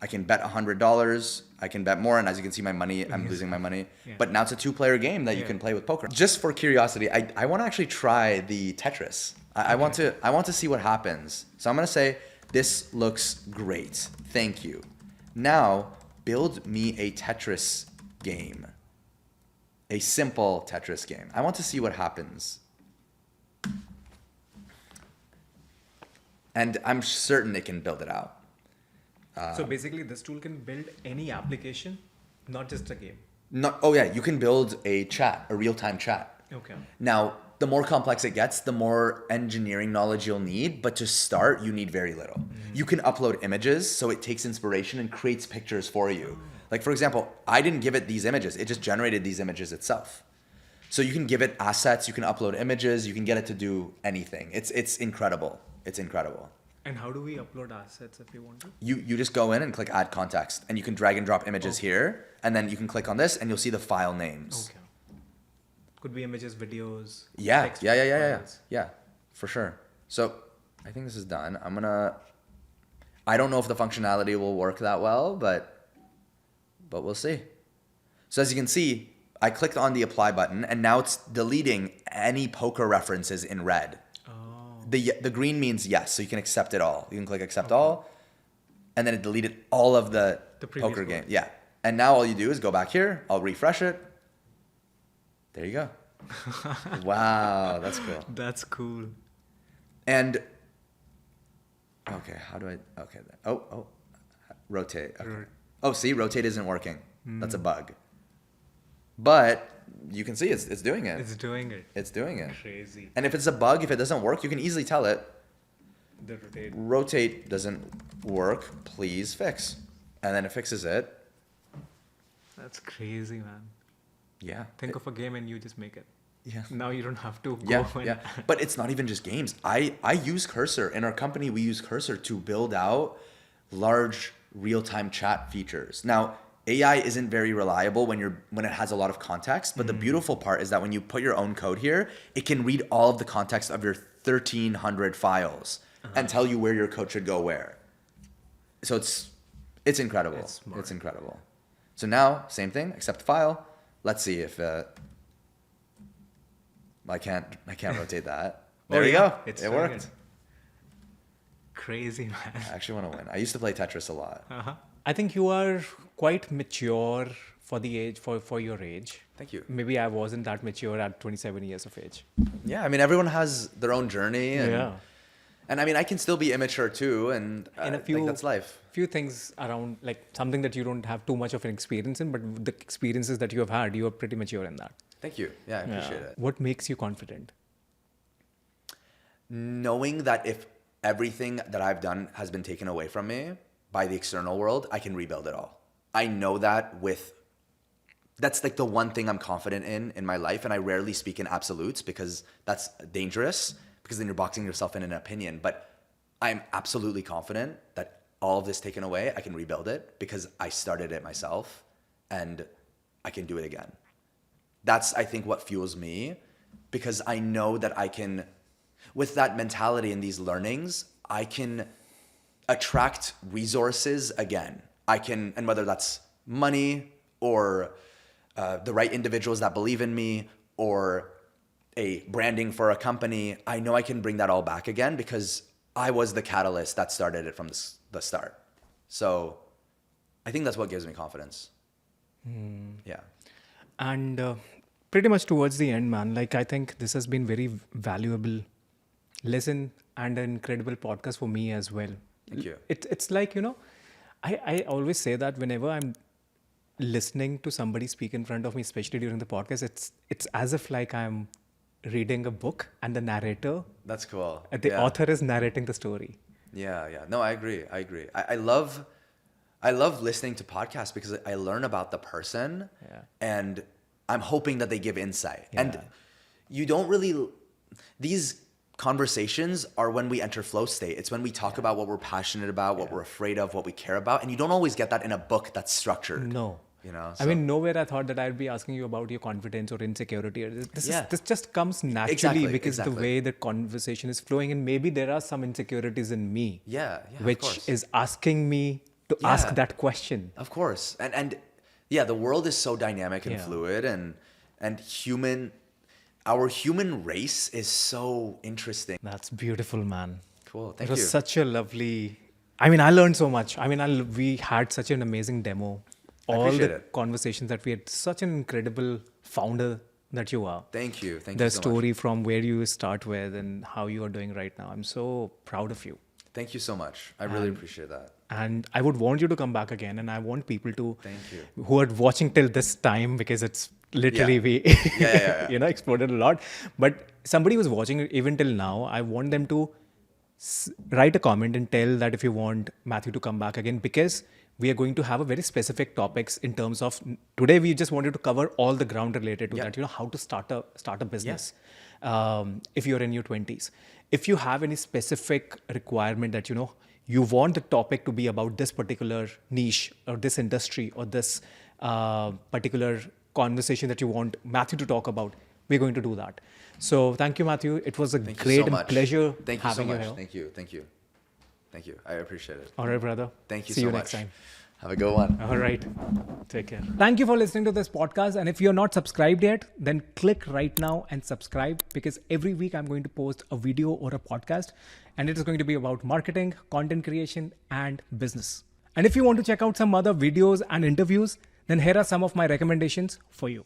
I can bet $100. I can bet more, and as you can see, my money, I'm losing my money. Yeah. But now it's a 2-player game that you can play with poker. Just for curiosity, I want to actually try the Tetris. I want to see what happens. So I'm gonna say, this looks great. Thank you. Now build me a Tetris game, a simple Tetris game. I want to see what happens. And I'm certain it can build it out. So basically, this tool can build any application, not just a game. Oh yeah, you can build a chat, a real-time chat. Okay. Now, the more complex it gets, the more engineering knowledge you'll need. But to start, you need very little. You can upload images, so it takes inspiration and creates pictures for you. Like for example, I didn't give it these images. It just generated these images itself. So you can give it assets, you can upload images, you can get it to do anything. It's incredible. It's incredible. And how do we upload assets if we want to? You just go in and click add context, and you can drag and drop images here, and then you can click on this and you'll see the file names. Okay. Could be images, videos. Yeah, text yeah, files. for sure. So I think this is done. I don't know if the functionality will work that well, but we'll see. So as you can see, I clicked on the apply button, and now it's deleting any poker references in red. The green means yes, so you can accept it all. You can click accept all, and then it deleted all of the poker game. Yeah, and now all you do is go back here. I'll refresh it. There you go. Wow, that's cool. That's cool. And okay, how do I? Okay, rotate. Okay. Oh, see, rotate isn't working. That's a bug. But you can see it's doing it. It's doing it. It's doing it. Crazy. And if it's a bug, if it doesn't work, you can easily tell it, The rotate. rotate doesn't work, please fix. And then it fixes it. That's crazy, man. Yeah. Think of a game and you just make it. Yeah. Now you don't have to Yeah, go and yeah. But it's not even just games. I use Cursor. In our company, we use Cursor to build out large real-time chat features. Now, AI isn't very reliable when it has a lot of context, but the beautiful part is that when you put your own code here, it can read all of the context of your 1,300 files and tell you where your code should go where. So it's incredible. It's smart. It's incredible. So now, same thing, accept file. Let's see if I can't rotate that. There you go. It worked. Crazy, man. I actually want to win. I used to play Tetris a lot. I think you are quite mature for the age, for your age. Thank you. Maybe I wasn't that mature at 27 years of age. Yeah, I mean, everyone has their own journey. And, Yeah. And I mean, I can still be immature too, and And a like, few that's life. few things around, like something that you don't have too much of an experience in, but the experiences that you have had, you are pretty mature in that. Thank you. Yeah, I appreciate it. What makes you confident? Knowing that if everything that I've done has been taken away from me by the external world, I can rebuild it all. I know that that's like the one thing I'm confident in my life, and I rarely speak in absolutes because that's dangerous, because then you're boxing yourself in an opinion. But I'm absolutely confident that all of this taken away, I can rebuild it because I started it myself and I can do it again. That's, I think, what fuels me, because I know that I can, with that mentality and these learnings, I can attract resources again. And whether that's money or the right individuals that believe in me or a branding for a company, I know I can bring that all back again because I was the catalyst that started it from the start. So I think that's what gives me confidence. Yeah. And pretty much towards the end, man, like I think this has been very valuable lesson and an incredible podcast for me as well. Thank you. It's like, I always say that whenever listening to somebody speak in front of me, especially during the podcast, it's as if like I'm reading a book and the narrator, That's cool. the author is narrating the story. Yeah. No, I agree. I love listening to podcasts because I learn about the person and I'm hoping that they give insight. Yeah. And you don't really, these conversations are when we enter flow state. It's when we talk about what we're passionate about, what we're afraid of, what we care about. And you don't always get that in a book that's structured. No. You know, I mean, nowhere I thought that I'd be asking you about your confidence or insecurity. This just comes naturally because the way the conversation is flowing, and maybe there are some insecurities in me, which is asking me to ask that question. Of course, and the world is so dynamic and fluid, and our human race is so interesting. That's beautiful, man. Cool, thank you. It you. was such a lovely. I mean, I learned so much. I mean, we had such an amazing demo. All the conversations that we had, such an incredible founder that you are. Thank you. Thank you so much. The story from where you start with and how you are doing right now. I'm so proud of you. Thank you so much. I really appreciate that. And I would want you to come back again. And I want people to, Thank you, who are watching till this time, because it's literally we exploded a lot. But somebody who's watching even till now, I want them to write a comment and tell that if you want Mathew to come back again, because we are going to have a very specific topics in terms of today. We just wanted to cover all the ground related to that. You know, how to start a business. If you're in your 20s, if you have any specific requirement that you want the topic to be about this particular niche or this industry or this particular conversation that you want Mathew to talk about, we're going to do that. So thank you, Mathew. It was a great pleasure having you here. Thank you. I appreciate it. All right, brother. Thank you See so you much. next time. Have a good one. All right. Take care. Thank you for listening to this podcast. And if you're not subscribed yet, then click right now and subscribe, because every week I'm going to post a video or a podcast, and it is going to be about marketing, content creation, and business. And if you want to check out some other videos and interviews, then here are some of my recommendations for you.